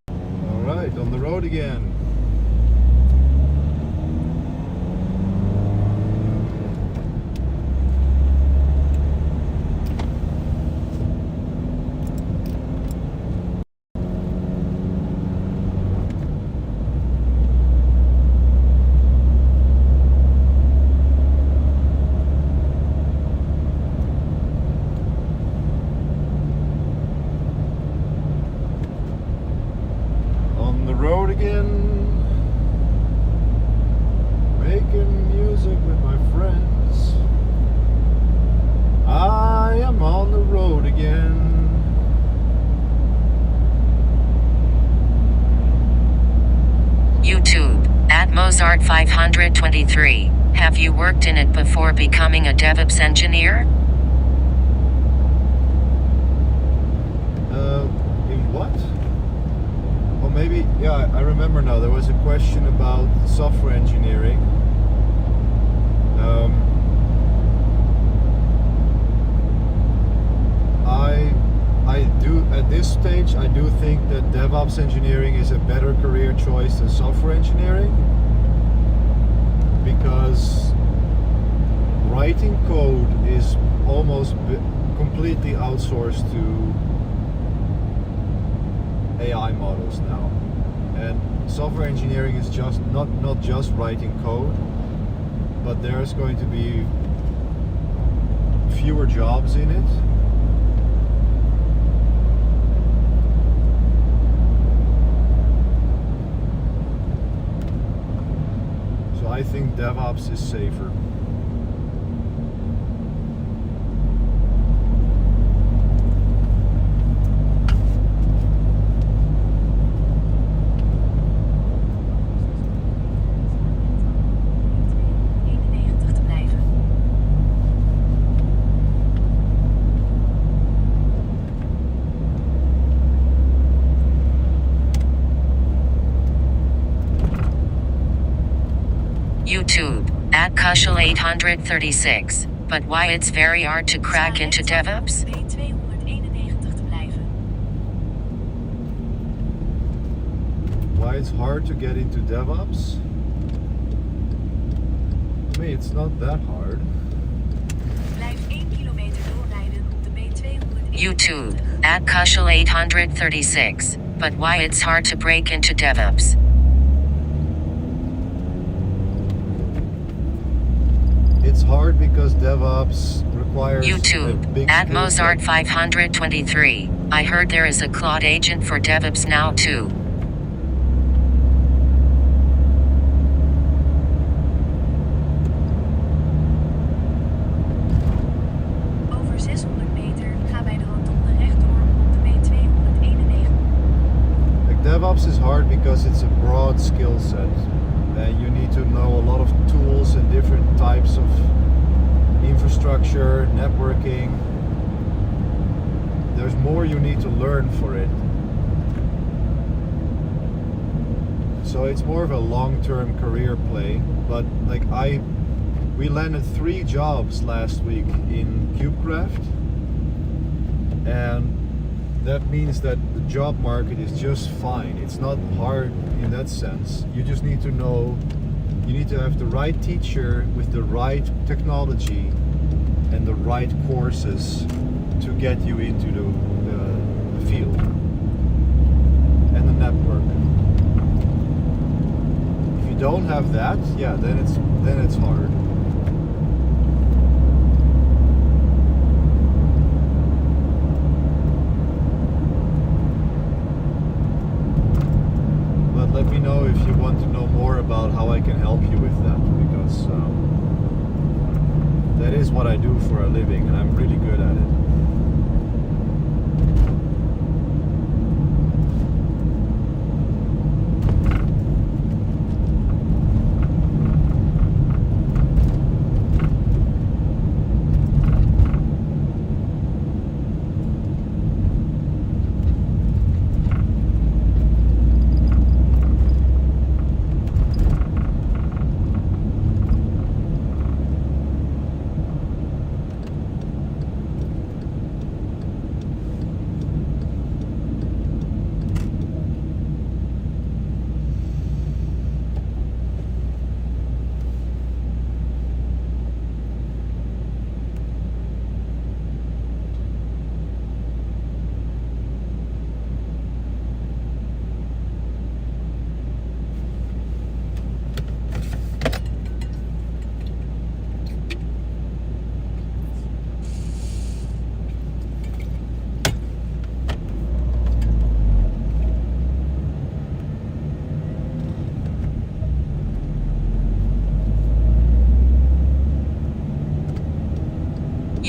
Alright, on the road again. Road again, making music with my friends. I am on the road again. YouTube, at Mozart523. Have you worked in it before becoming a DevOps engineer? In what? Maybe, yeah, I remember now. There was a question about software engineering. I do, at this stage, I do think that DevOps engineering is a better career choice than software engineering, because writing code is almost completely outsourced to AI models now, and software engineering is just not just writing code, but there's going to be fewer jobs in it. So I think DevOps is safer. YouTube, at Kushel836. But why it's very hard to crack into DevOps? Why it's hard to get into DevOps? I mean, it's not that hard. YouTube, at Kushel836. But why it's hard to break into DevOps? It's hard because DevOps requires YouTube, a big at skill set. Mozart523. I heard there is a Claude agent for DevOps now too. Over 600 meter gaan wij de rotonde rechtdoor op de B291. Like DevOps is hard because it's a broad skill set. You need to know a lot of tools and different types of infrastructure, networking. There's more you need to learn for it. So it's more of a long-term career play. But like we landed 3 jobs last week in KubeCraft, and that means that the job market is just fine. It's not hard in that sense. You just need to know, you need to have the right teacher with the right technology and the right courses to get you into the field and the network. If you don't have that, yeah, then it's hard. Let me know if you want to know more about how I can help you with that, because that is what I do for a living and I'm really good at it.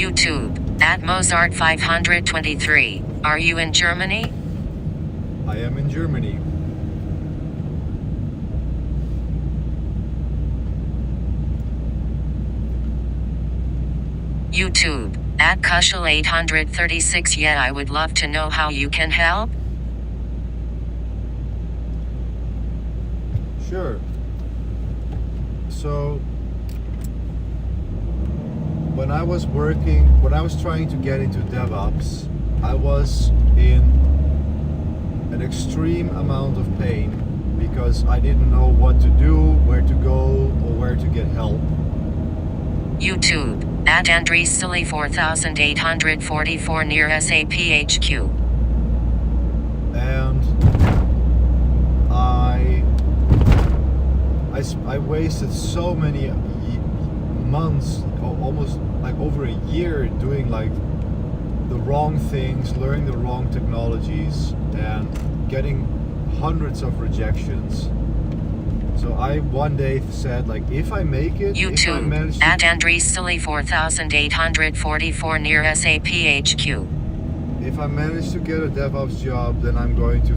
YouTube, at Mozart 523. Are you in Germany? I am in Germany. YouTube, at Kushal 836. Yeah, I would love to know how you can help. Sure. So, when I was trying to get into DevOps, I was in an extreme amount of pain because I didn't know what to do, where to go, or where to get help. YouTube, at Andries Silly 4844 near SAP HQ. And I wasted so many months, almost like over a year, doing like the wrong things, learning the wrong technologies, and getting hundreds of rejections. So I one day said, like, if I make it, if I manage YouTube, to, at Andries Silly 4844 near SAP HQ. if I manage to get a DevOps job, then I'm going to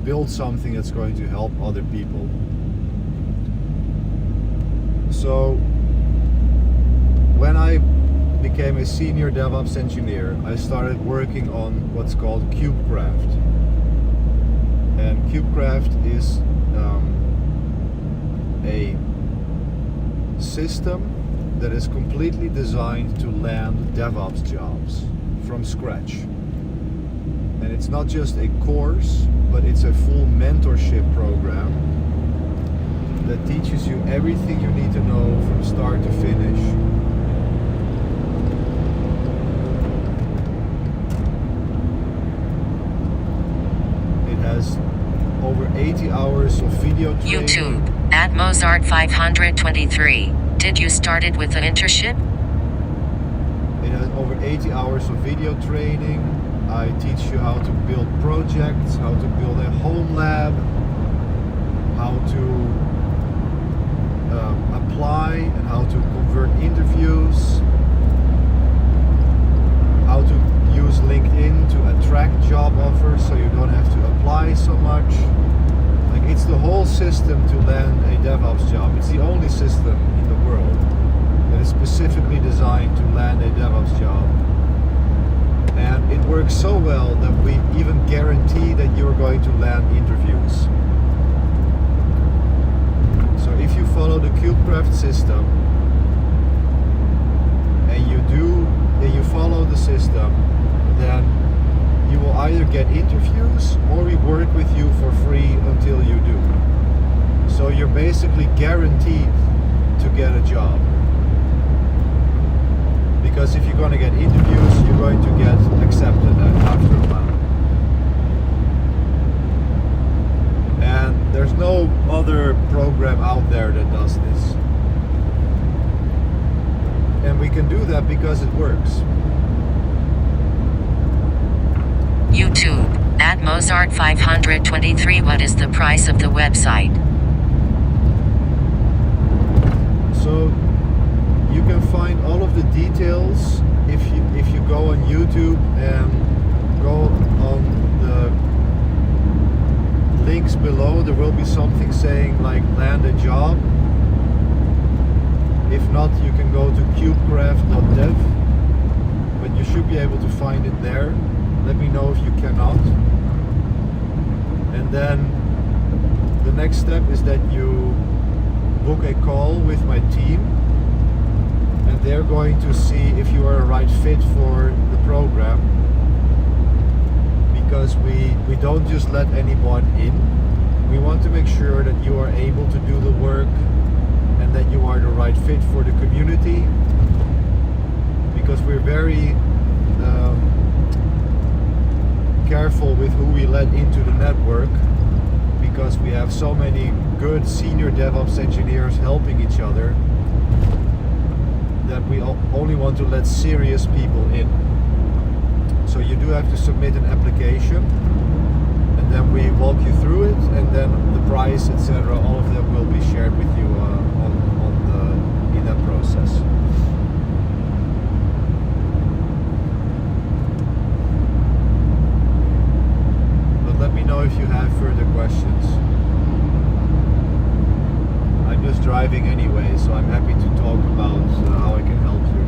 build something that's going to help other people. So when I became a senior DevOps engineer, I started working on what's called KubeCraft. And KubeCraft is a system that is completely designed to land DevOps jobs from scratch. And it's not just a course, but it's a full mentorship program that teaches you everything you need to know from start to finish. It has over 80 hours of video training. YouTube, at Mozart 523. Did you start it with an internship? It has over 80 hours of video training. I teach you how to build projects, how to build a home lab, how to apply and how to convert interviews, how to use LinkedIn to attract job offers so you don't have to apply so much. Like, it's the whole system to land a DevOps job. It's the only system in the world that is specifically designed to land a DevOps job. And it works so well that we even guarantee that you're going to land interviews. So if you follow the KubeCraft system and you follow the system, then you will either get interviews or we work with you for free until you do. So you're basically guaranteed to get a job. Because if you're going to get interviews, you're going to get accepted after a while. And there's no other program out there that does this. And we can do that because it works. YouTube, at Mozart 523. What is the price of the website? So you can find all of the details if you go on YouTube and go on the links below. There will be something saying like land a job. If not, you can go to kubecraft.dev, but you should be able to find it there. Let me know if you cannot. And then the next step is that you book a call with my team, and they're going to see if you are a right fit for the program, because we don't just let anyone in. We want to make sure that you are able to do the work and that you are the right fit for the community, because we're very careful with who we let into the network, because we have so many good senior DevOps engineers helping each other that we only want to let serious people in. So you do have to submit an application, and then we walk you through it, and then the price, etc., all of that will be shared with you in that process. driving anyway, so I'm happy to talk about how I can help you.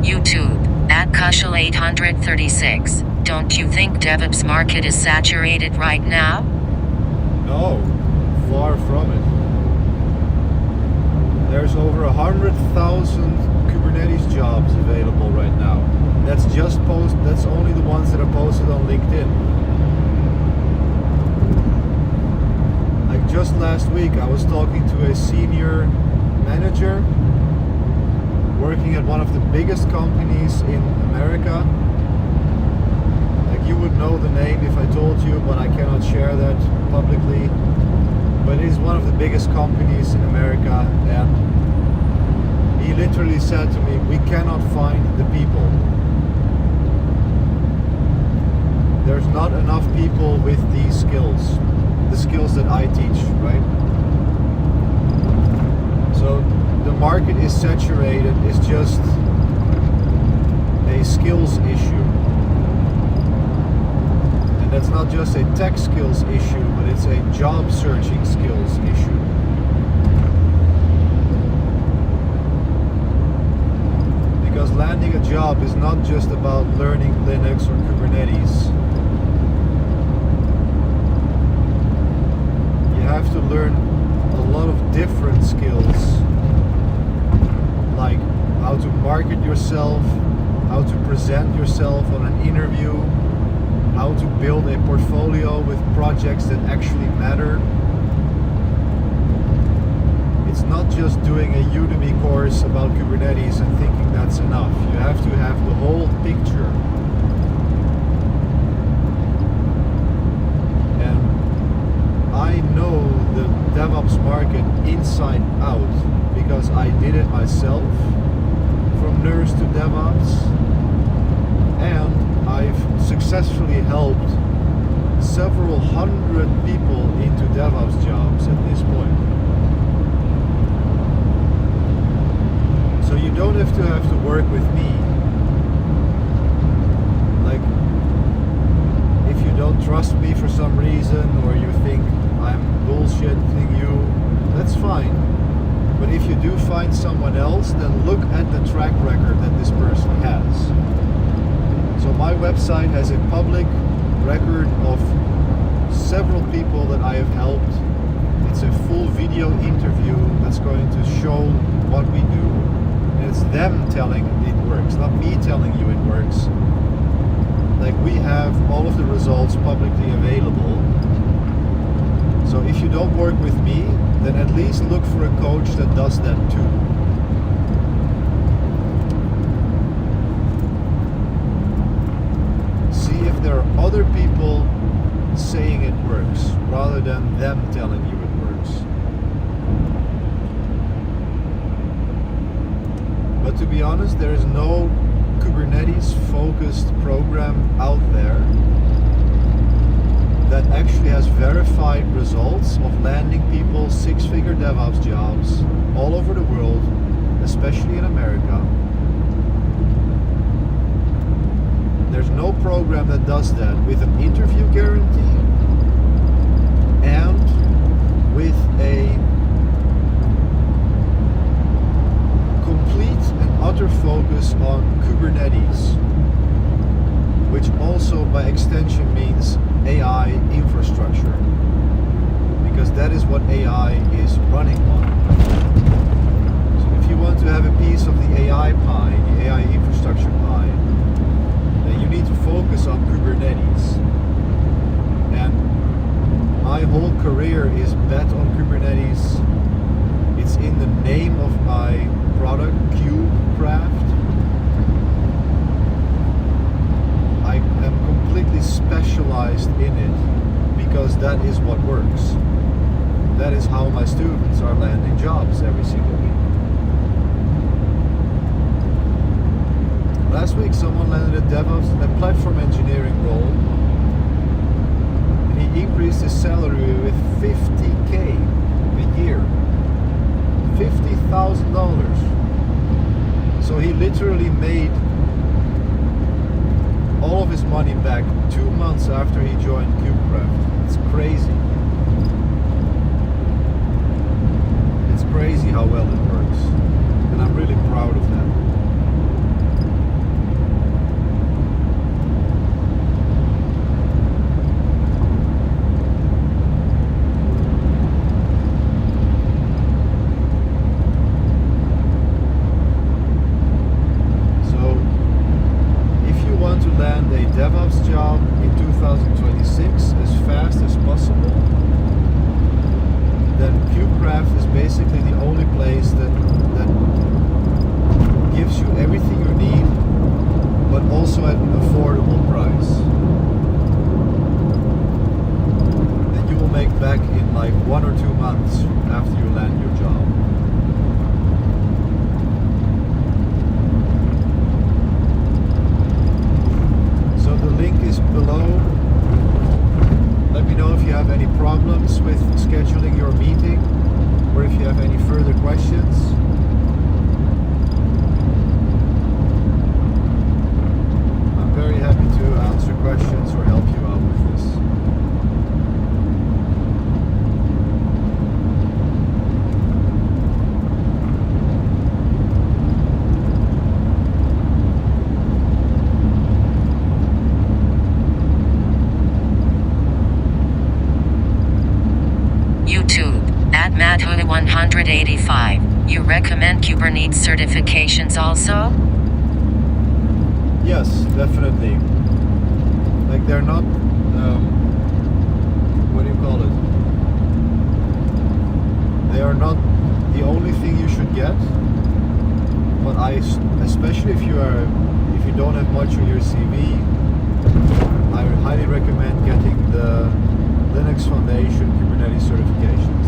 YouTube, at Kushal836. Don't you think DevOps market is saturated right now? No, far from it. There's over 100,000 Kubernetes jobs available right now. That's only the ones that are posted on LinkedIn. Like just last week I was talking to a senior manager working at one of the biggest companies in America. Like you would know the name if I told you, but I cannot share that publicly. But it is one of the biggest companies in America, and he literally said to me, we cannot find the people. There's not enough people with these skills, the skills that I teach, right? So the market is saturated, it's just a skills issue. And that's not just a tech skills issue, but it's a job searching skills issue. Because landing a job is not just about learning Linux or Kubernetes. You have to learn a lot of different skills, like how to market yourself, how to present yourself on an interview, how to build a portfolio with projects that actually matter. It's not just doing a Udemy course about Kubernetes and thinking that's enough. You have to have the whole picture. And I know the DevOps market inside out because I did it myself, from nurse to DevOps, and I've successfully helped several hundred people into DevOps jobs at this point. So you don't have to work with me. Like, if you don't trust me for some reason, or you think I'm bullshitting you, that's fine. But if you do find someone else, then look at the track record that this person has. So my website has a public record of several people that I have helped. It's a full video interview that's going to show what we do. And it's them telling it works, not me telling you it works. Like, we have all of the results publicly available. So if you don't work with me, then at least look for a coach that does that too. See if there are other people saying it works, rather than them telling you it works. But to be honest, there is no Kubernetes focused program out there that actually has verified results of landing people six-figure DevOps jobs all over the world, especially in America. There's no program that does that with an interview guarantee and with a complete and utter focus on Kubernetes, which also by extension means AI infrastructure, because that is what AI is running on. So if you want to have a piece of the AI pie, the AI infrastructure pie, then you need to focus on Kubernetes. And my whole career is bet on Kubernetes. It's in the name of my product, KubeCraft. I am completely specialized in it because that is what works. That is how my students are landing jobs every single week. Last week someone landed a DevOps, a platform engineering role, and he increased his salary with $50K a year. $50,000. So he literally made all of his money back 2 months after he joined KubeCraft. It's crazy. It's crazy how well it works. And I'm really proud of that. Land a DevOps job in 2026 as fast as possible, then KubeCraft is basically the only place that gives you everything you need, but also at an affordable price. That you will make back in like 1 or 2 months after you land your job. Link is below. Let me know if you have any problems with scheduling your meeting or if you have any further questions. I'm very happy to answer questions or help you out with this. Madhu185. You recommend Kubernetes certifications also? Yes, definitely. Like they're not, what do you call it? They are not the only thing you should get. But especially if you don't have much on your CV, I would highly recommend getting the Linux Foundation Kubernetes certifications.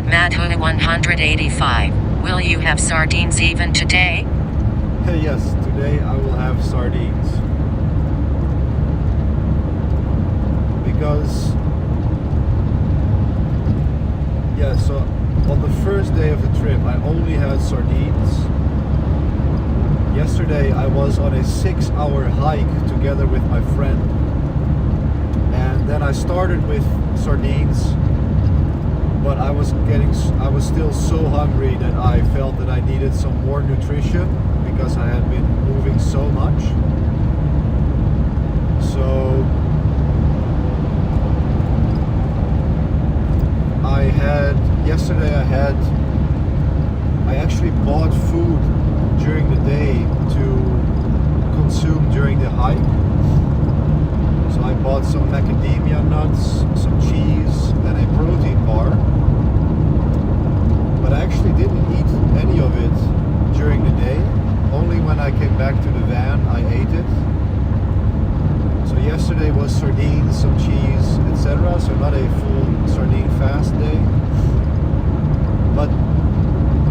Madhu185. Will you have sardines even today? Yes, today I will have sardines. because yeah, so on the first day of the trip I only had sardines. Yesterday I was on a 6-hour hike together with my friend, and then I started with sardines, but I was still so hungry that I felt that I needed some more nutrition because I had been moving so much. So yesterday I actually bought food during the day to consume during the hike. So I bought some macadamia nuts, some cheese, and a protein bar. But I actually didn't eat any of it during the day. Only when I came back to the van I ate it. So yesterday was sardines, some cheese, etc. So not a full sardine fast day. But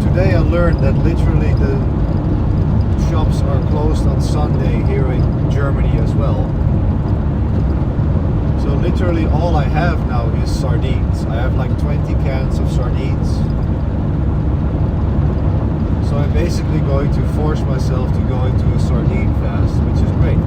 today I learned that literally the shops are closed on Sunday here in Germany as well. So literally all I have now is sardines. I have like 20 cans of sardines. So I'm basically going to force myself to go into a sardine fast, which is great.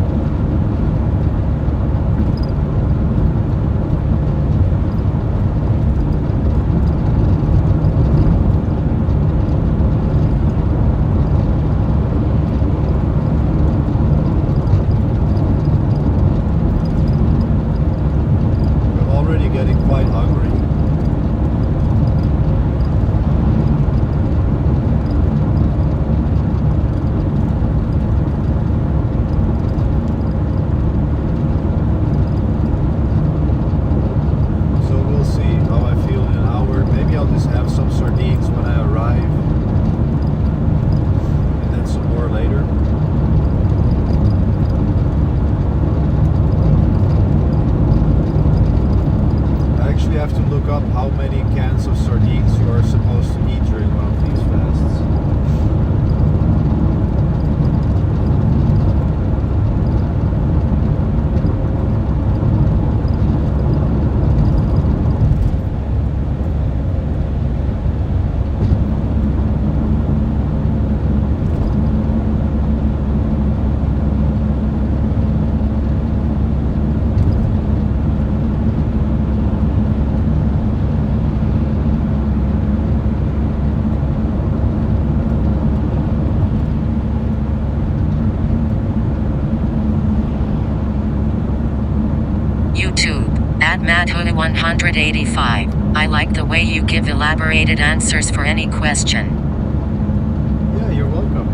Up how many cans of sardines you are supposed to eat during one of these fasts. Madhuda185. I like the way you give elaborated answers for any question. Yeah, you're welcome.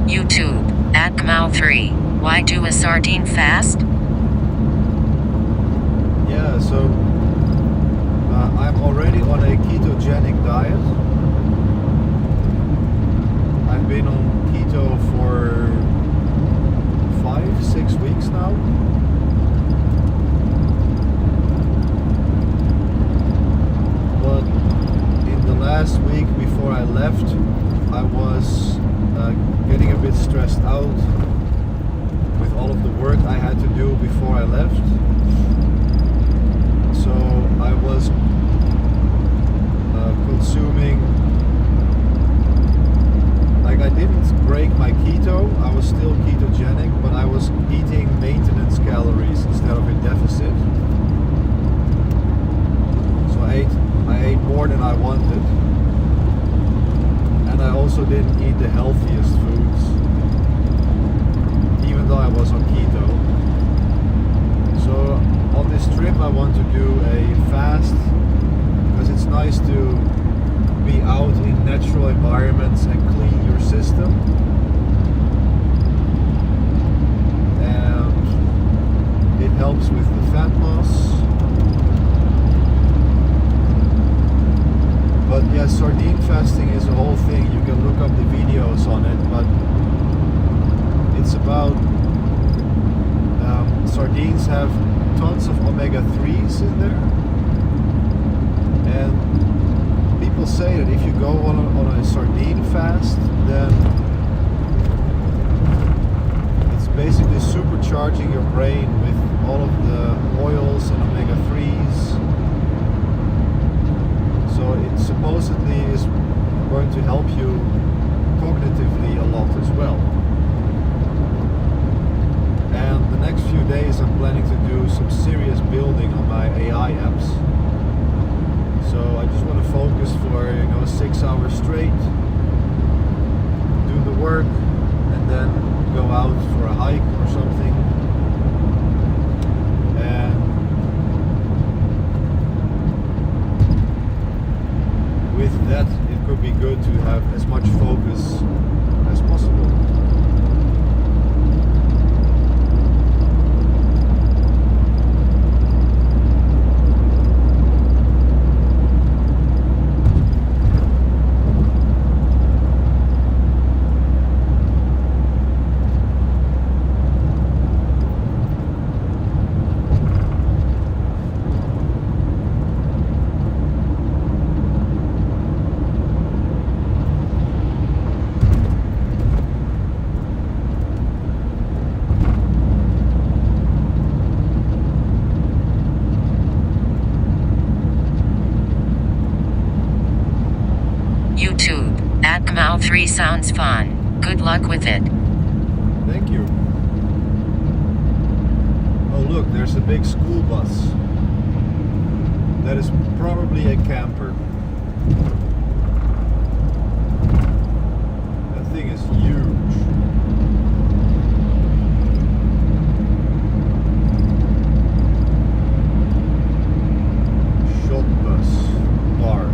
YouTube, @Kmau3. Why do a sardine fast? Yeah, so I'm already on a ketogenic diet. I've been on keto for 5-6 weeks now. But in the last week before I left, I was getting a bit stressed out with all of the work I had to do before I left. So I was consuming, like I didn't break my keto, I was still ketogenic, but I was eating maintenance calories instead of a deficit. So I ate more than I wanted. And I also didn't eat the healthiest foods, even though I was on keto. So on this trip I want to do a fast, because it's nice to be out in natural environments and clean your system. And helps with the fat loss. But yeah, sardine fasting is a whole thing. You can look up the videos on it, but it's about sardines have tons of omega-3s in there, and people say that if you go on a sardine fast, then it's basically supercharging your brain with all of the oils and omega-3s. So it supposedly is going to help you cognitively a lot as well. And the next few days I'm planning to do some serious building on my AI apps. So I just want to focus for 6 hours straight, do the work, and then go out for a hike or something. And with that, it could be good to have as much focus as possible. YouTube, @Kmau3 sounds fun. Good luck with it. Thank you. Oh look, there's a big school bus. That is probably a camper. That thing is huge. Shop bus. Bar.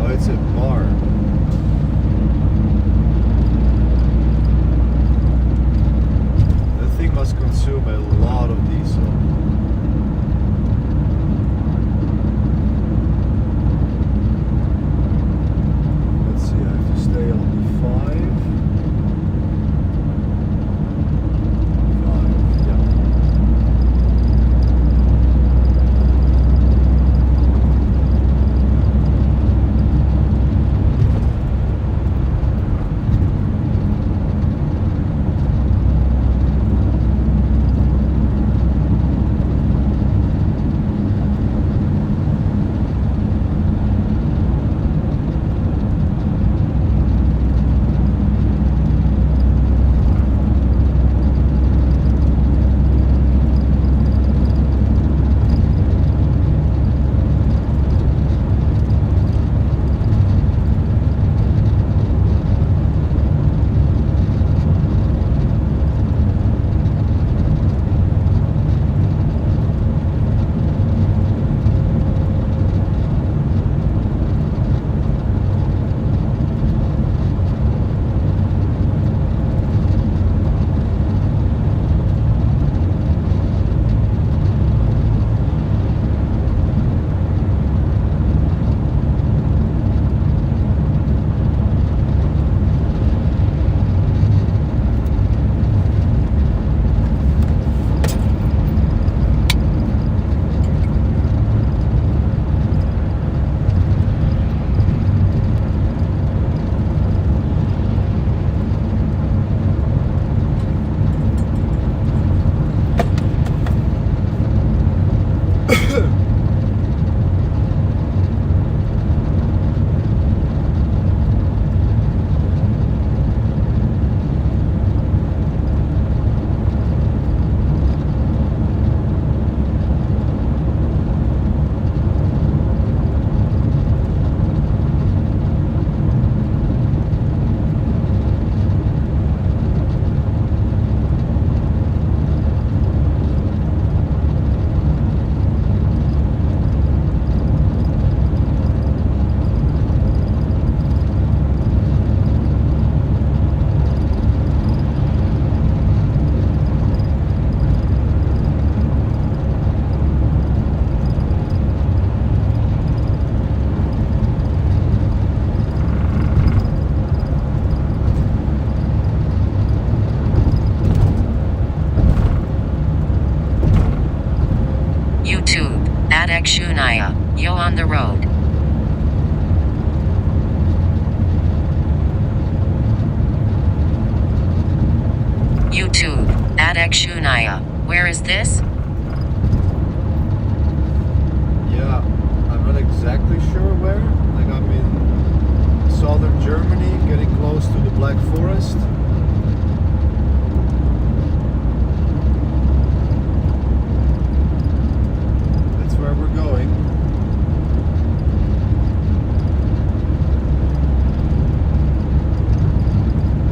Oh, it's a bar. That thing must consume a lot of diesel. on the road. YouTube, Adekshunaya. Where is this? Yeah, I'm not exactly sure where. Like I'm in southern Germany, getting close to the Black Forest. That's where we're going.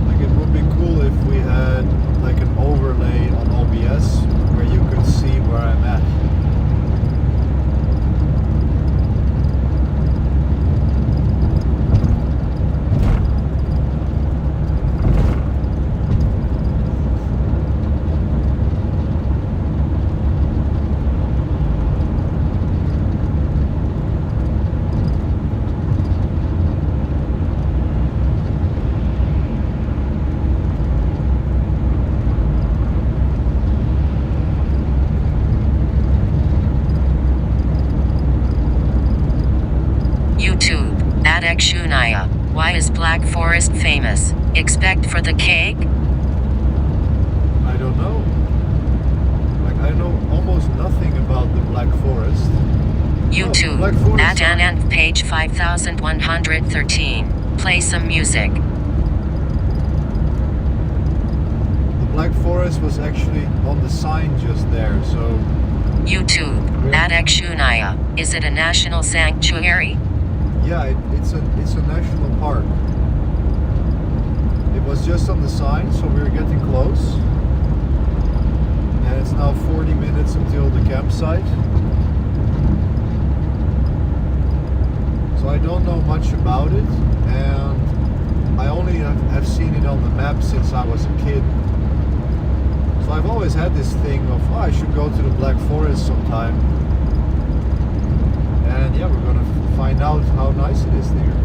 Like it would be cool if we had like an overlay on OBS where you could see where I'm at. YouTube, Adekshunaya. Why is Black Forest famous? Expect for the cake? I don't know. Like I know almost nothing about the Black Forest. YouTube, Black Forest. Adananth page 5113. Play some music. The Black Forest was actually on the sign just there, so YouTube, Adekshunaya. Is it a national sanctuary? yeah, it's a national park. It was just on the sign, so we were getting close. And it's now 40 minutes until the campsite. So I don't know much about it, and I only have seen it on the map since I was a kid. So I've always had this thing of, oh, I should go to the Black Forest sometime. And yeah, we're gonna find out how nice it is there.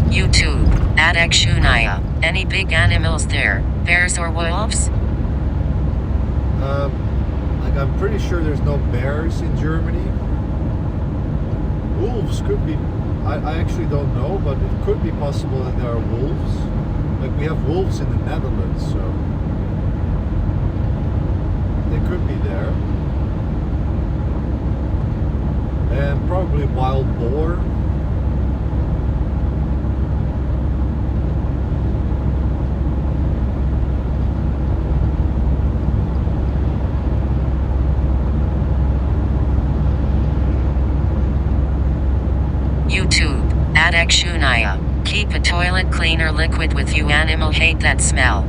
YouTube, Adekshunaya. Any big animals there? Bears or wolves? Like I'm pretty sure there's no bears in Germany. Wolves could be, I actually don't know, but it could be possible that there are wolves. Like we have wolves in the Netherlands, so they could be there. And probably wild boar. YouTube, Adekshunaya. Keep a toilet cleaner liquid with you, animal hate that smell.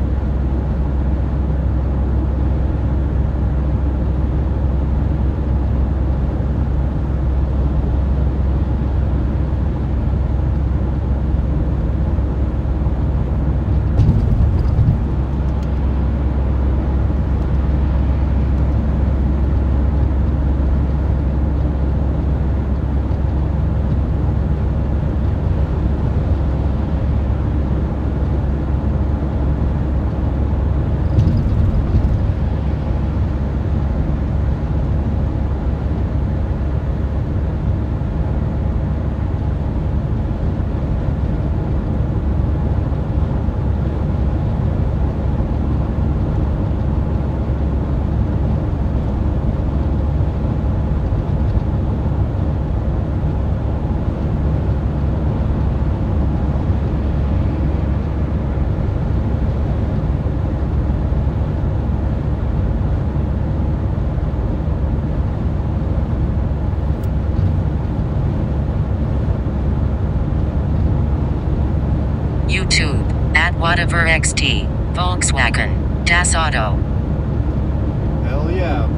YouTube, at whatever XT, Volkswagen, Das Auto. Hell yeah.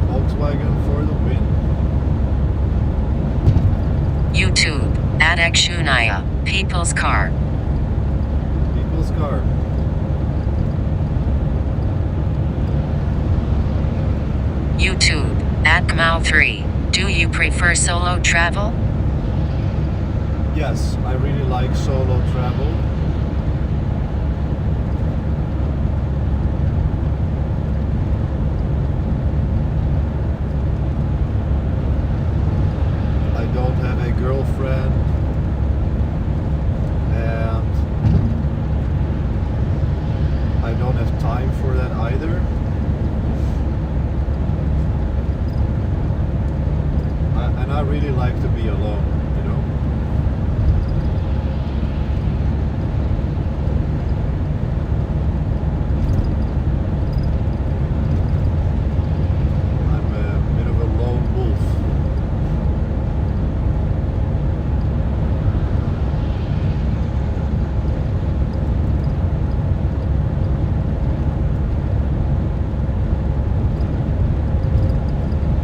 Volkswagen for the win. YouTube, Adekshunaya. People people's car. People's car. YouTube, @Gmao3. Do you prefer solo travel? Yes, I really like solo travel. I don't have a girlfriend, and I don't have time for that either. And I really like to be alone, you know. I'm a bit of a lone wolf.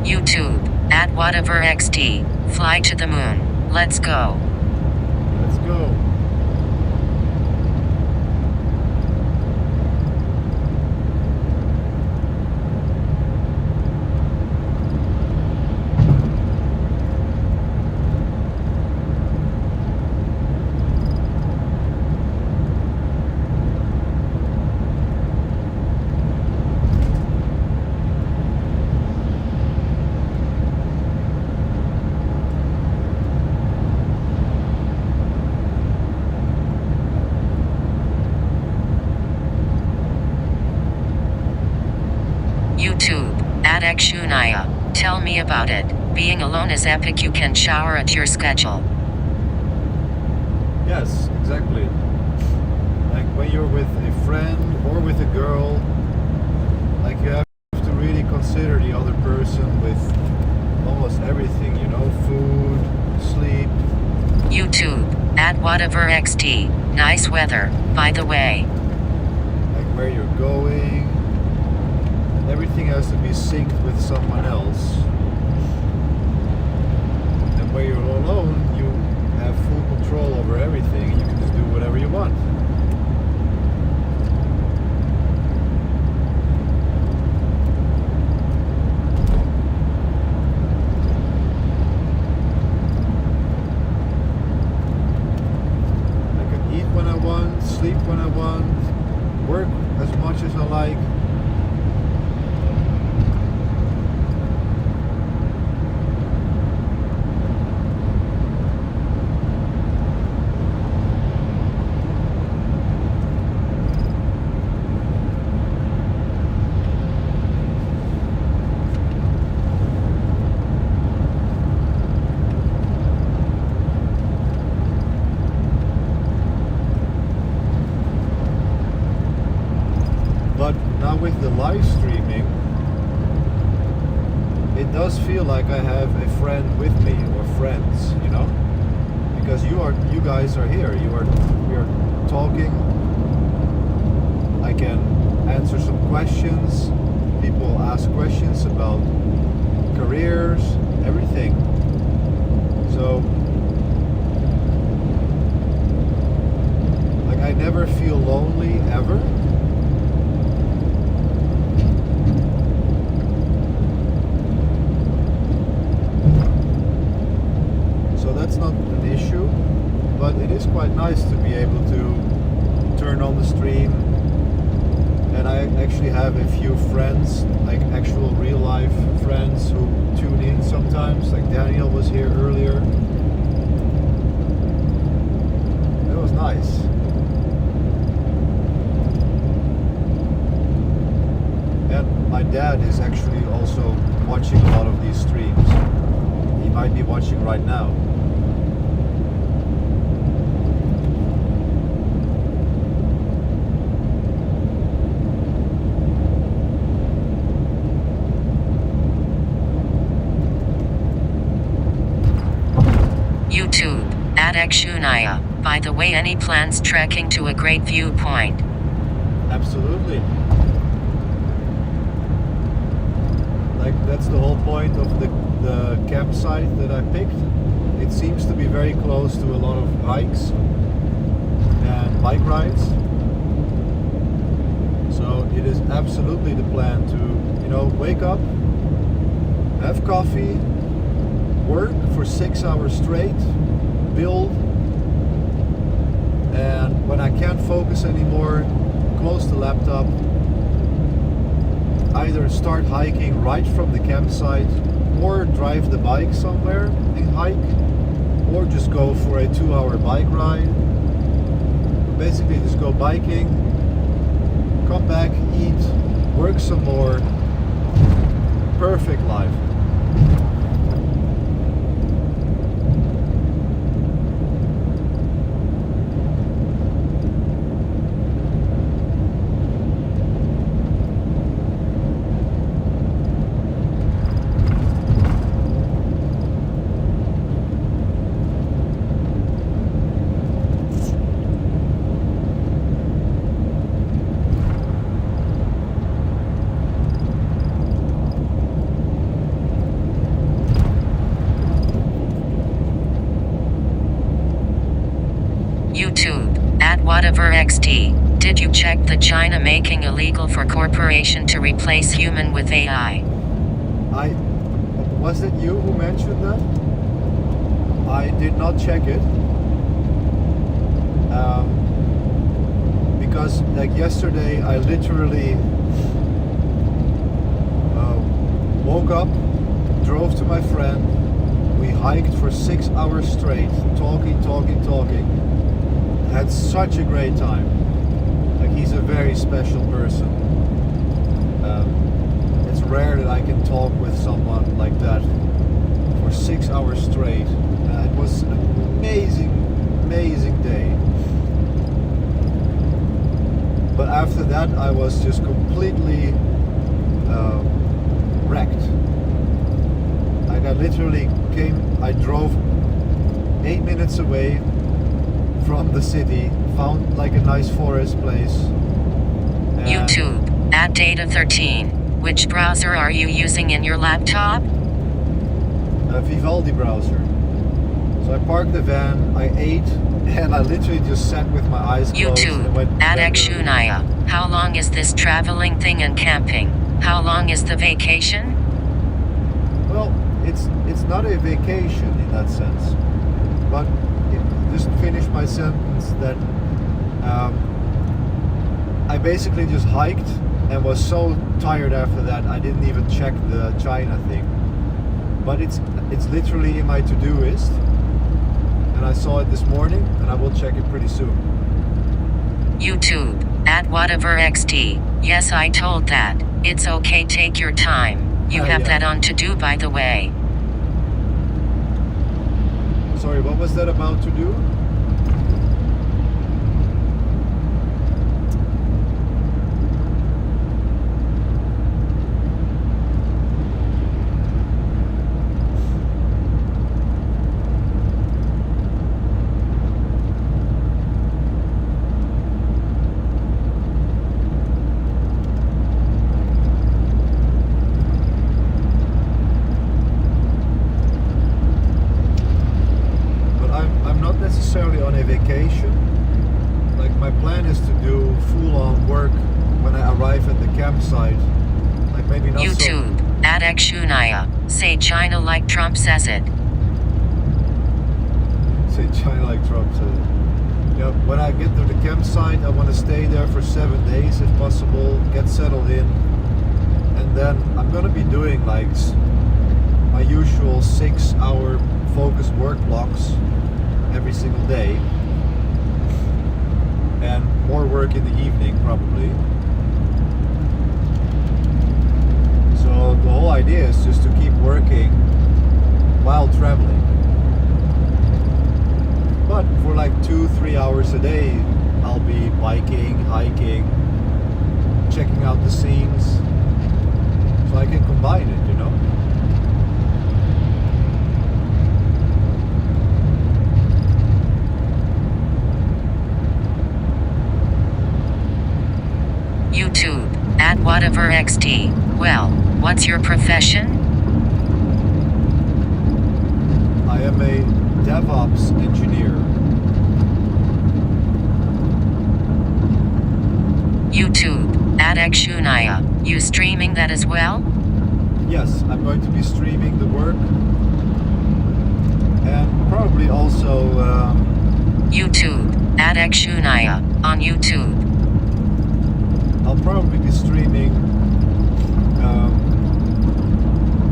YouTube, @WhateverXT. Fly to the moon. Let's go. Let's go. YouTube, @Xunaya. Tell me about it. Being alone is epic. You can shower at your schedule. Yes, exactly. Like when you're with a friend or with a girl, like you have to really consider the other person with almost everything, you know, food, sleep. YouTube, @WhateverXT. Nice weather, by the way. Like where you're going. Everything has to be synced with someone else. And when you're alone, you have full control over everything. You can just do whatever you want. I can eat when I want, sleep when I want, work as much as I like. But now with the live streaming, it does feel like I have a friend with me or friends, you know, because you guys are here. We are talking. I can answer some questions. People ask questions about careers, everything. So, like, I never feel lonely ever. That's not an issue, but it is quite nice to be able to turn on the stream. And I actually have a few friends, like actual real life friends who tune in sometimes, like Daniel was here earlier. It was nice. And my dad is actually also watching a lot of these streams. He might be watching right now. YouTube, @Xunaya. By the way, any plans trekking to a great viewpoint? Absolutely. Like that's the whole point of the campsite that I picked. It seems to be very close to a lot of hikes, bike rides. So it is absolutely the plan to, wake up, have coffee, work for 6 hours straight, build, and when I can't focus anymore, close the laptop, either start hiking right from the campsite or drive the bike somewhere and hike, or just go for a 2-hour bike ride. Basically just go biking, come back, eat, work some more. Perfect life. YouTube, at whatever XT, did you check the China making illegal for corporation to replace human with AI? Was it you who mentioned that? I did not check it. Because like yesterday I literally woke up, drove to my friend, we hiked for 6 hours straight, talking. Had such a great time. Like, he's a very special person. It's rare that I can talk with someone like that for 6 hours straight. It was an amazing day. But after that I was just completely wrecked. Like, I literally I drove 8 minutes away from the city, found like a nice forest place. YouTube, at Data 13, which browser are you using in your laptop? A Vivaldi browser. So I parked the van, I ate, and I literally just sat with my eyes closed. YouTube, at Akshunaya, how long is this traveling thing and camping? How long is the vacation? Well, it's not a vacation in that sense, but just finish my sentence that I basically just hiked and was so tired after that I didn't even check the China thing. But it's literally in my to-do list, and I saw it this morning, and I will check it pretty soon. YouTube, at whatever XT, yes, I told that. It's okay, take your time. You have that on to do, by the way. Sorry, what was that about to do? Necessarily on a vacation. Like, my plan is to do full-on work when I arrive at the campsite. Like, maybe not YouTube, at Akshunaya, say China like Trump says it. Say China like Trump says it. Yeah, when I get to the campsite, I want to stay there for 7 days if possible, get settled in, and then I'm gonna be doing like my usual 6-hour focused work blocks every single day, and more work in the evening probably. So the whole idea is just to keep working while traveling, but for like 2-3 hours a day I'll be biking, hiking, checking out the scenes, so I can combine it, you know. YouTube, at whatever XT, well, what's your profession? I am a DevOps engineer. YouTube, Adekshunaya. You streaming that as well? Yes, I'm going to be streaming the work. And probably also YouTube, Adekshunaya, on YouTube. I'll probably be streaming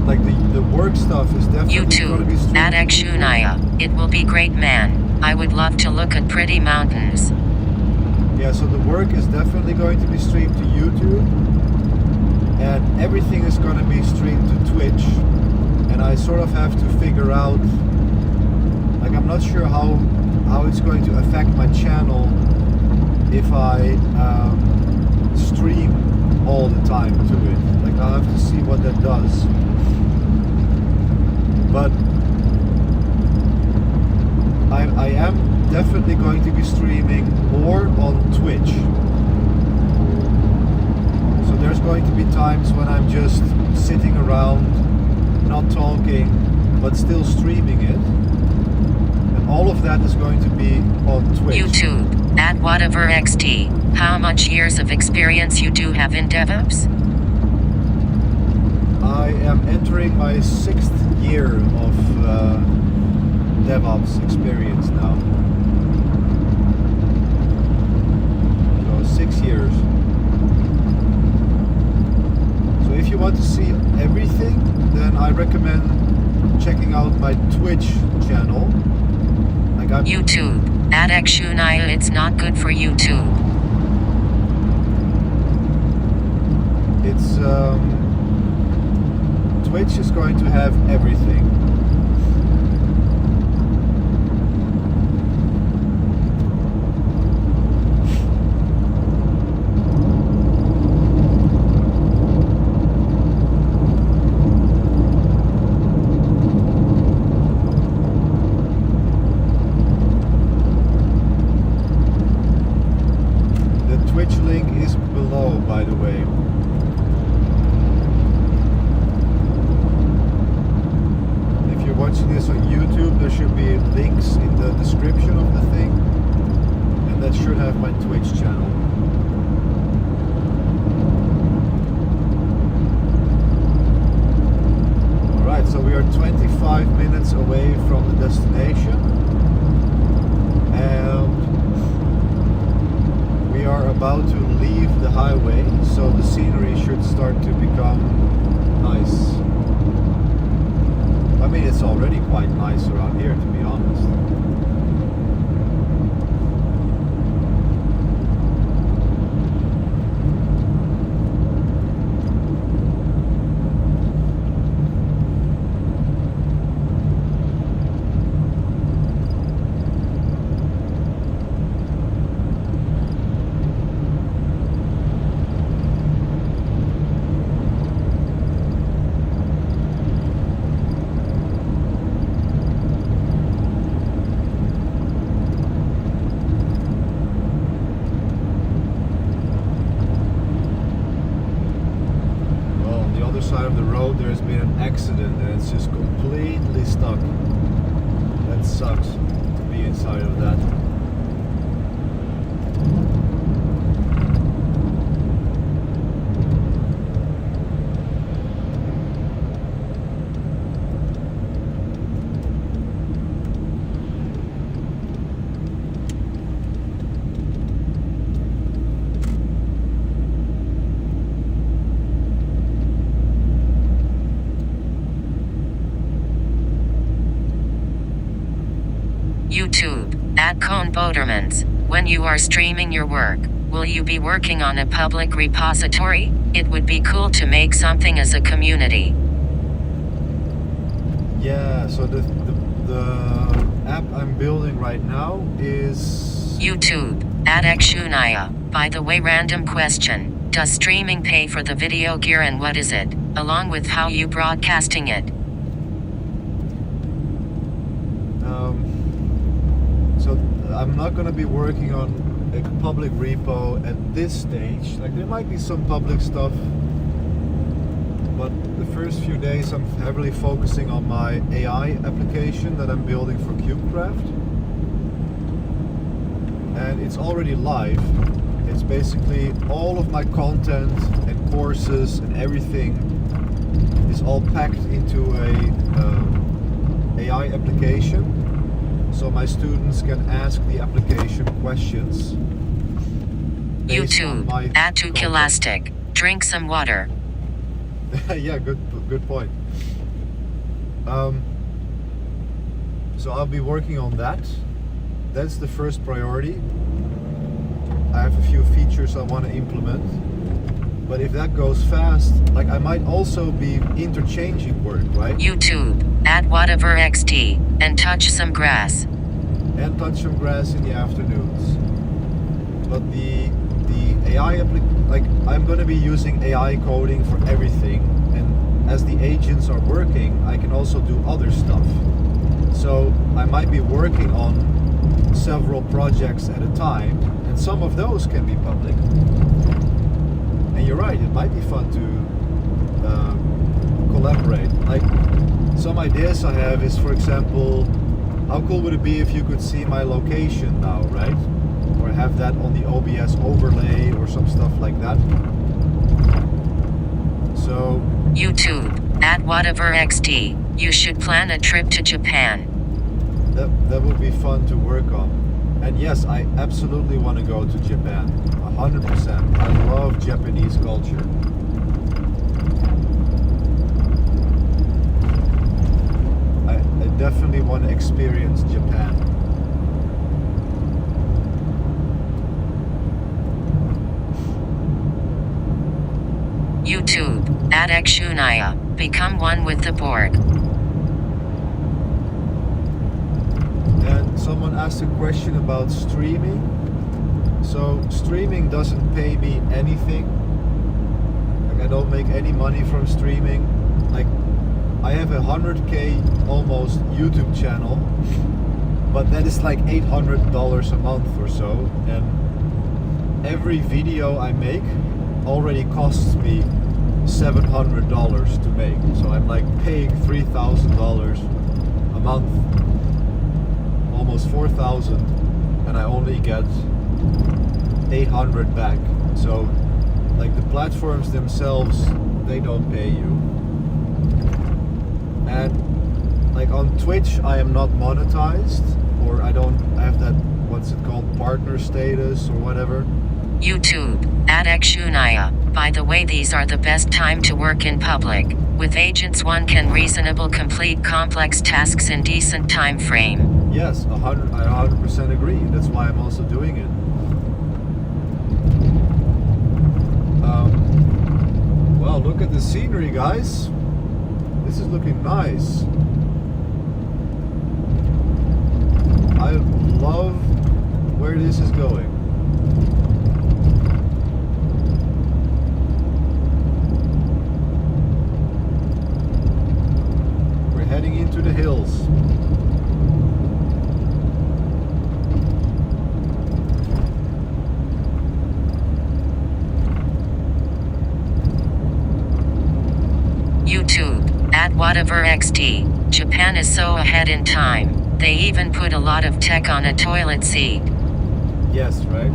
like the work stuff is definitely going to YouTube, be streamed. Adekshunaya. It will be great, man. I would love to look at pretty mountains. Yeah, so the work is definitely going to be streamed to YouTube, and everything is going to be streamed to Twitch. And I sort of have to figure out, like, I'm not sure how it's going to affect my channel if I stream all the time to it. Like, I'll have to see what that does. But I am definitely going to be streaming more on Twitch. So there's going to be times when I'm just sitting around, not talking, but still streaming it. And all of that is going to be on Twitch. YouTube, at whatever XT. How much years of experience you do have in DevOps? I am entering my 6th year of DevOps experience now. So 6 years. So if you want to see everything, then I recommend checking out my Twitch channel. Like YouTube, Adekshunaya. It's not good for YouTube. It's Twitch is going to have everything. The Twitch link is below, by the way. Watching this on YouTube, there should be links in the description of the thing, and that should have my Twitch channel. Alright, so we are 25 minutes away from the destination, and we are about to leave the highway, so the scenery should start to become nice. I mean, it's already quite nice around here, to be honest. Side of the road there's been an accident and it's just completely stuck. That sucks to be inside of that. YouTube, at Cone Bodermans. When you are streaming your work, will you be working on a public repository? It would be cool to make something as a community. Yeah, so the app I'm building right now is YouTube, Adekshunaya. By the way, random question. Does streaming pay for the video gear and what is it, along with how you broadcasting it? So I'm not going to be working on a public repo at this stage. Like, there might be some public stuff, but the first few days I'm heavily focusing on my AI application that I'm building for KubeCraft, and it's already live. It's basically all of my content and courses and everything is all packed into a AI application. So my students can ask the application questions. based on YouTube. my Add to content. Elastic. Drink some water. Yeah, good point. So I'll be working on that. That's the first priority. I have a few features I want to implement, but if that goes fast, like I might also be interchanging work, right? YouTube. Add whatever XT and touch some grass. And touch some grass in the afternoons. But the AI like I'm going to be using AI coding for everything, and as the agents are working, I can also do other stuff. So I might be working on several projects at a time, and some of those can be public. And you're right, it might be fun to collaborate. Like some ideas I have is, for example, how cool would it be if you could see my location now, right? Or have that on the OBS overlay or some stuff like that. So YouTube. Add whatever XT. You should plan a trip to Japan. that would be fun to work on. And yes, I absolutely want to go to Japan. 100%. I love Japanese culture. I definitely want to experience Japan. YouTube. Add Exunaya. Become one with the Borg. And someone asked a question about streaming. So streaming doesn't pay me anything. Like I don't make any money from streaming. Like I have a 100K almost YouTube channel, but that is like $800 a month or so. And every video I make already costs me $700 to make. So I'm like paying $3,000 a month, almost 4,000, and I only get 800 back. So like the platforms themselves, they don't pay you. And like on Twitch, I am not monetized, or I have that, what's it called, partner status or whatever. YouTube. Add Exunaya. By the way, these are the best time to work in public. With agents, one can reasonable complete complex tasks in decent time frame. Yes, I 100% agree. That's why I'm also doing it. Well, look at the scenery, guys. This is looking nice. I love where this is going. We're heading into the hills. YouTube. Add whatever XT. Japan is so ahead in time. They even put a lot of tech on a toilet seat. Yes, right?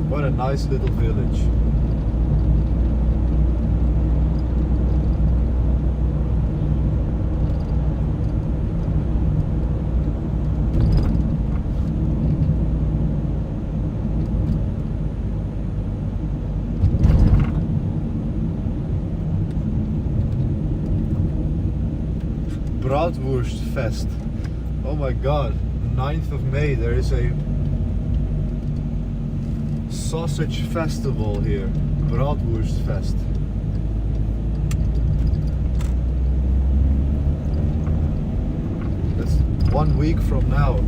What a nice little village. Bratwurstfest. Oh my god, 9th of May, there is a sausage festival here, Bratwurstfest. That's 1 week from now.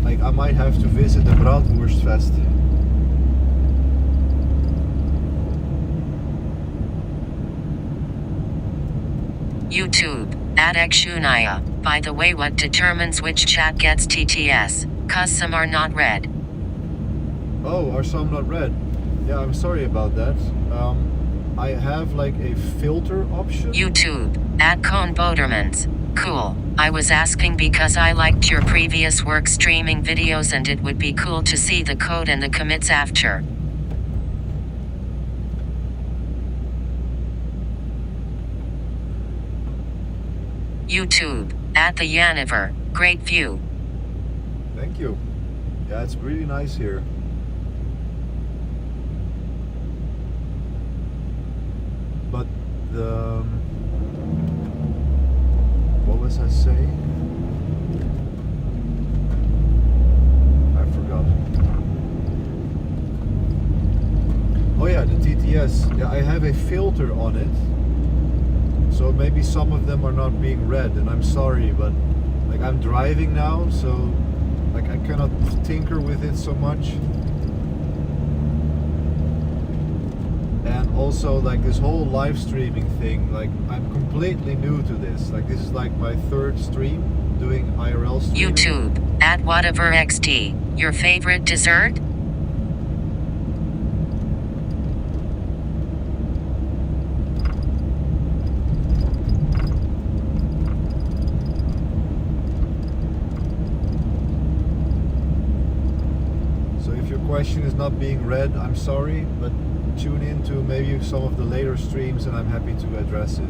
Like, I might have to visit the Bratwurstfest. YouTube, @Xunaya. By the way, what determines which chat gets TTS? 'Cause some are not red. Oh, are some not red? Yeah, I'm sorry about that. I have like a filter option. YouTube, @Conbodermans. Cool. I was asking because I liked your previous work streaming videos and it would be cool to see the code and the commits after. YouTube, @the Yaniver. Great view. Thank you. Yeah, it's really nice here. But the what was I saying? I forgot. Oh yeah, the TTS. Yeah, I have a filter on it. So maybe some of them are not being read, and I'm sorry, but like I'm driving now, so like I cannot tinker with it so much. And also like this whole live streaming thing, like I'm completely new to this. Like this is like my 3rd stream doing IRL streaming. YouTube, @WhateverXD. Your favorite dessert? Question is not being read, I'm sorry, but tune in to maybe some of the later streams and I'm happy to address it.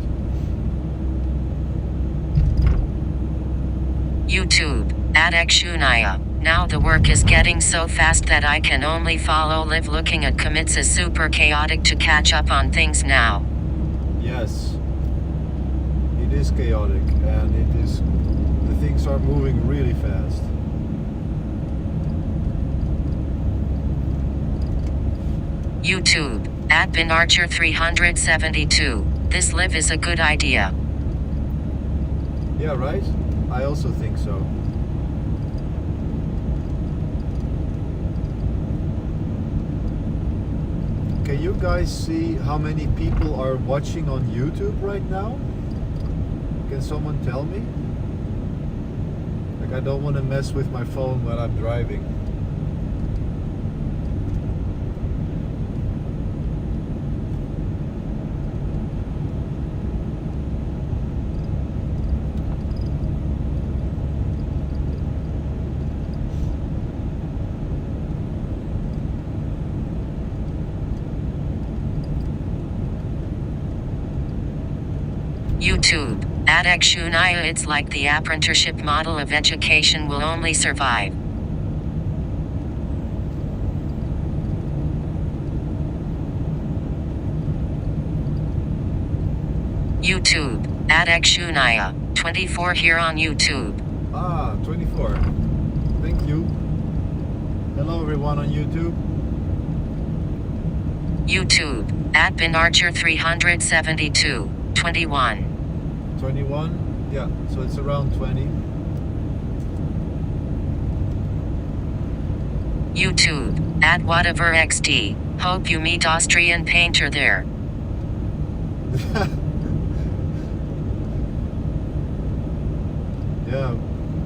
YouTube, @Xunaya. Now the work is getting so fast that I can only follow live. Looking at commits is super chaotic to catch up on things now. Yes, it is chaotic and the things are moving really fast. YouTube, @BinArcher372. This live is a good idea. Yeah, right? I also think so. Can you guys see how many people are watching on YouTube right now? Can someone tell me? Like I don't want to mess with my phone while I'm driving. YouTube, @Xunaya. It's like the apprenticeship model of education will only survive. YouTube, @Xunaya. 24 here on YouTube. Ah, 24. Thank you. Hello everyone on YouTube. YouTube, @BinArcher372. 21. 21? Yeah, so it's around 20. YouTube, @WhateverXD. Hope you meet Austrian painter there. Yeah,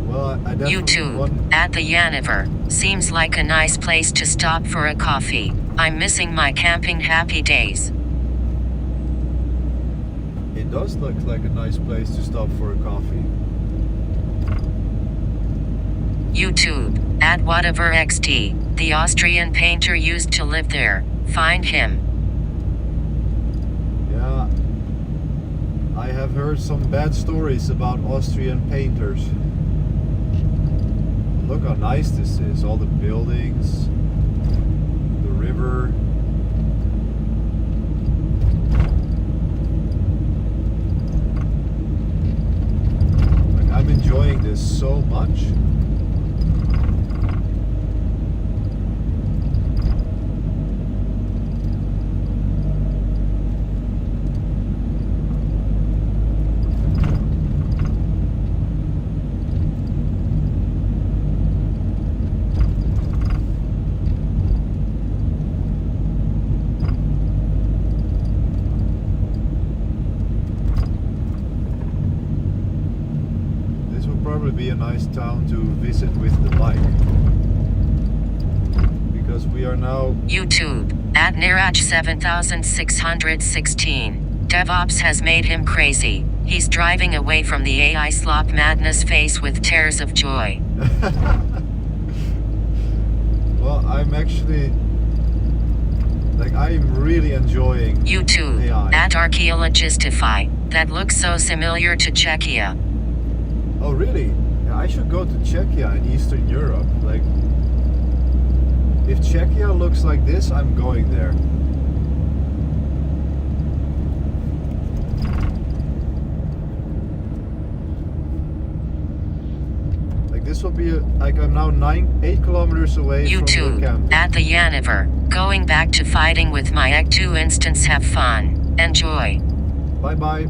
well, I definitely YouTube, want... @the Yaniver. Seems like a nice place to stop for a coffee. I'm missing my camping happy days. It does look like a nice place to stop for a coffee. YouTube, @WhateverXD. The Austrian painter used to live there. Find him. Yeah, I have heard some bad stories about Austrian painters. Look how nice this is, all the buildings, the river. Like, I'm enjoying this so much. be a nice town to visit with the bike. Because we are now... YouTube, at Niraj 7616. DevOps has made him crazy. He's driving away from the AI slop madness face with tears of joy. Well, I'm actually... Like, I'm really enjoying YouTube, AI. at Archaeologistify. That looks so similar to Czechia. Oh, really? Yeah, I should go to Czechia in Eastern Europe. Like, if Czechia looks like this, I'm going there. Like, this will be like I'm now 8 kilometers away from the YouTube, camp. at the Yaniver. Going back to fighting with my Egg 2 instance. Have fun. Enjoy. Bye bye.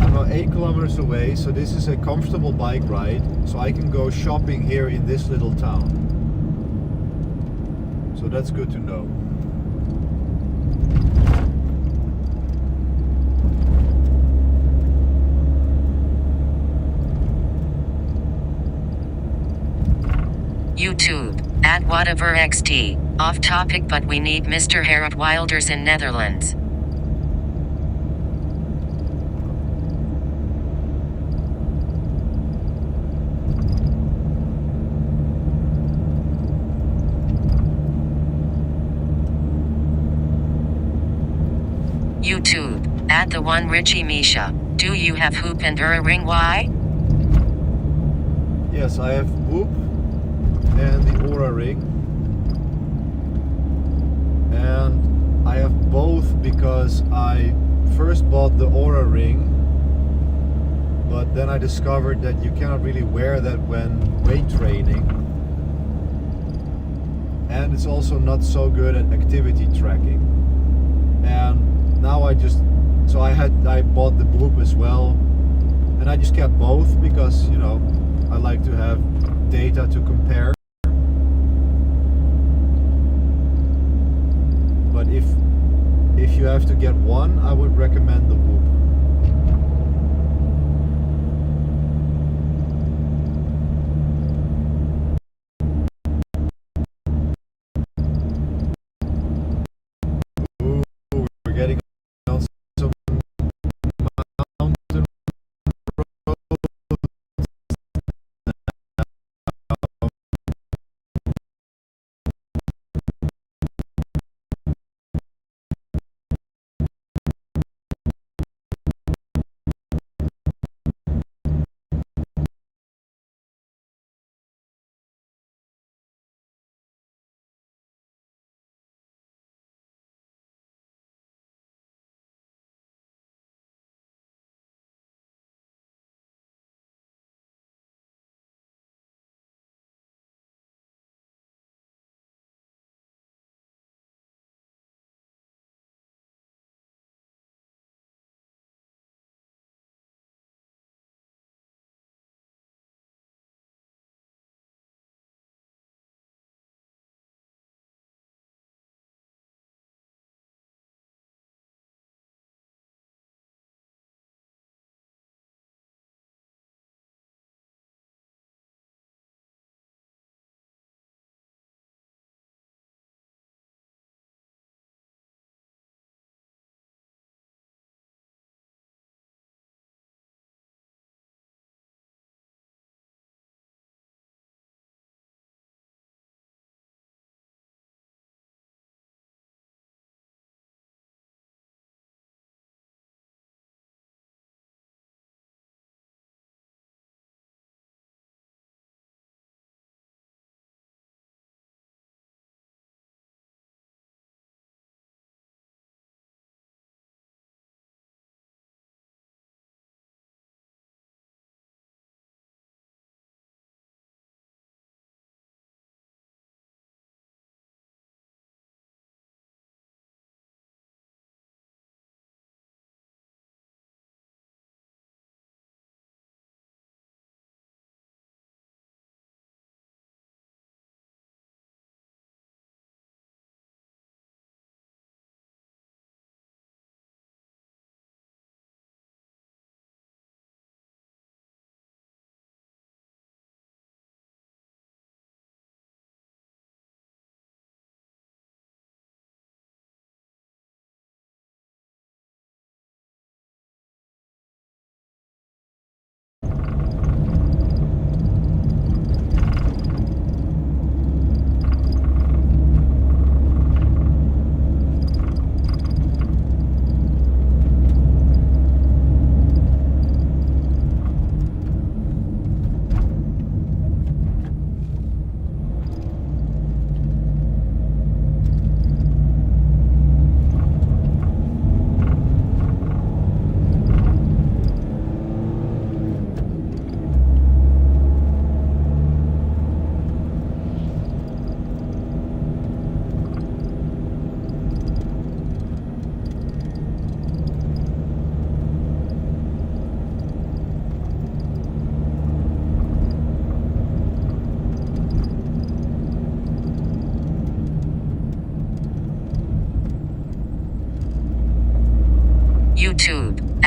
I'm now 8 kilometers away, so this is a comfortable bike ride, so I can go shopping here in this little town. So that's good to know. YouTube, at whatever XT. Off topic, but we need Mr. Gerard Wilders in Netherlands. YouTube, at the one Richie Misha. Do you have Hoop and Ring? Why? Yes, I have Whoop and the Aura Ring. And I have both because I first bought the Aura Ring, but then I discovered that you cannot really wear that when weight training. And it's also not so good at activity tracking. And now I bought the Whoop as well, and I just kept both because, you know, I like to have data to compare. But if you have to get one, I would recommend the Whoop. Ooh, we're getting on some mountain roads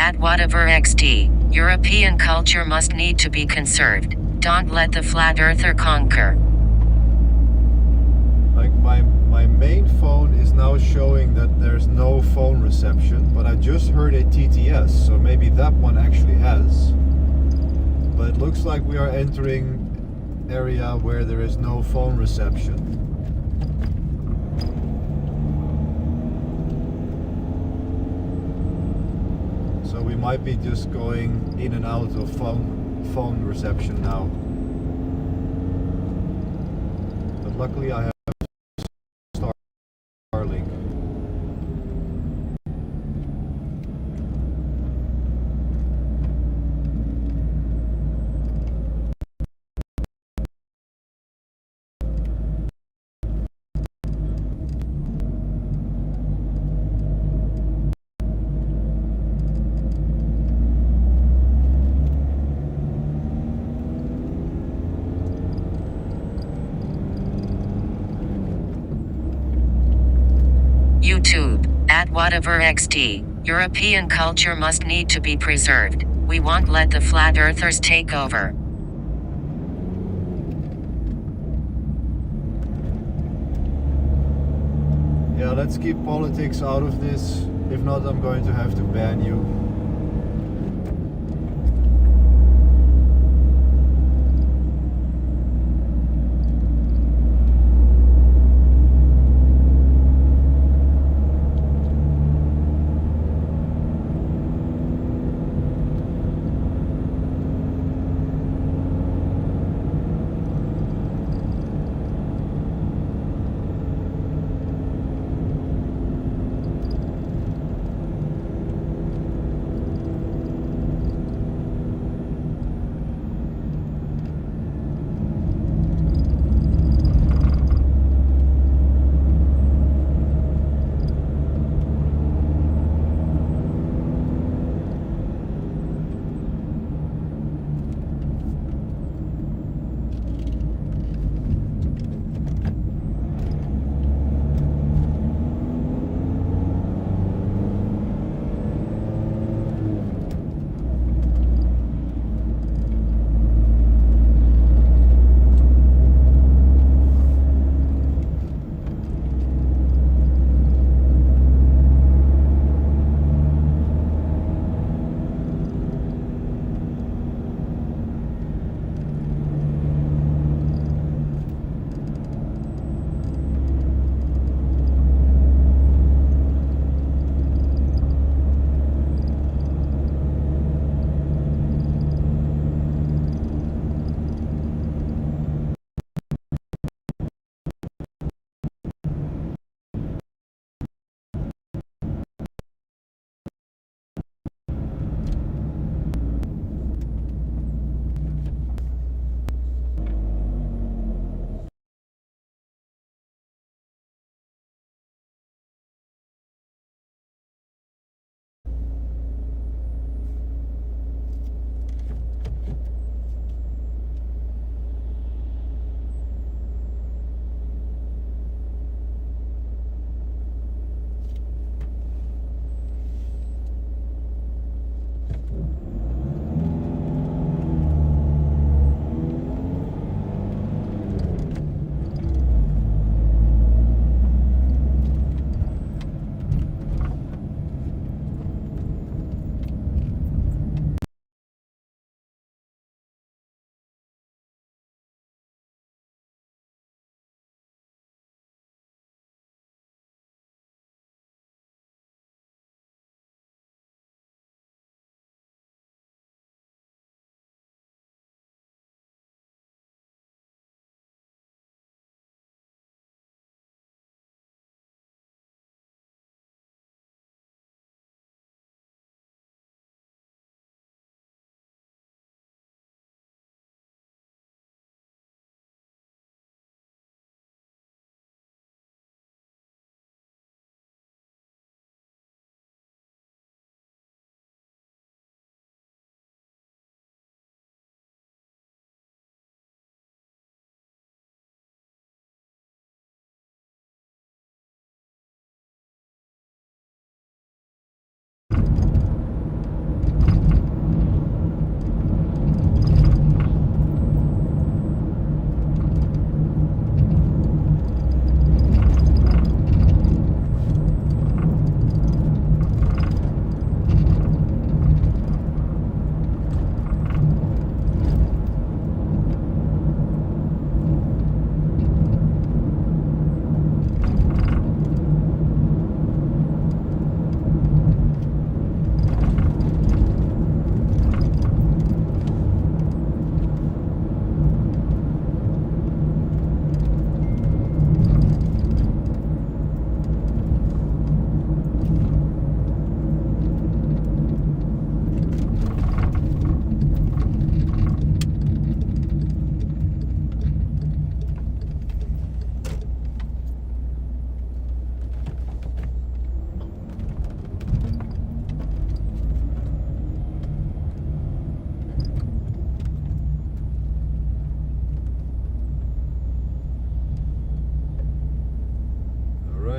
Add whatever XT. European culture must need to be conserved. Don't let the flat earther conquer. Like my main phone is now showing that there's no phone reception, but I just heard a TTS, so maybe that one actually has. But it looks like we are entering area where there is no phone reception. So we might be just going in and out of phone reception now. But luckily I have Starlink. YouTube. Add whatever XT. European culture must need to be preserved. We won't let the flat earthers take over. Yeah, let's keep politics out of this. If not, I'm going to have to ban you.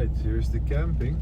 Alright, here's the camping.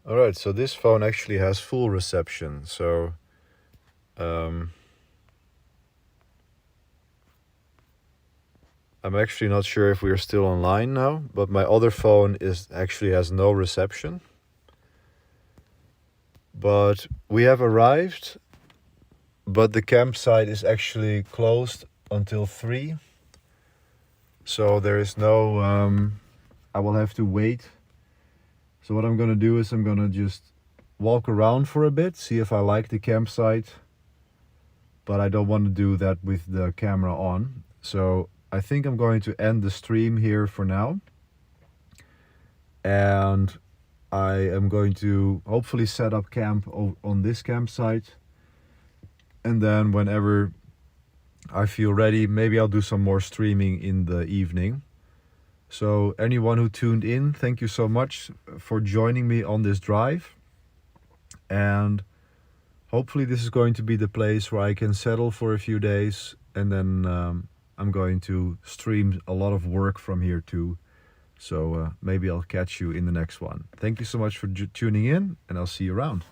Alright, so this phone actually has full reception, so I'm actually not sure if we're still online now, but my other phone actually has no reception. But we have arrived, but the campsite is actually closed until 3. So there is no, I will have to wait. So what I'm gonna do is I'm gonna just walk around for a bit, see if I like the campsite. But I don't want to do that with the camera on. So I think I'm going to end the stream here for now. And I am going to hopefully set up camp on this campsite. And then whenever I feel ready, maybe I'll do some more streaming in the evening. So anyone who tuned in, thank you so much for joining me on this drive. And hopefully this is going to be the place where I can settle for a few days. And then I'm going to stream a lot of work from here too. So maybe I'll catch you in the next one. Thank you so much for tuning in, and I'll see you around.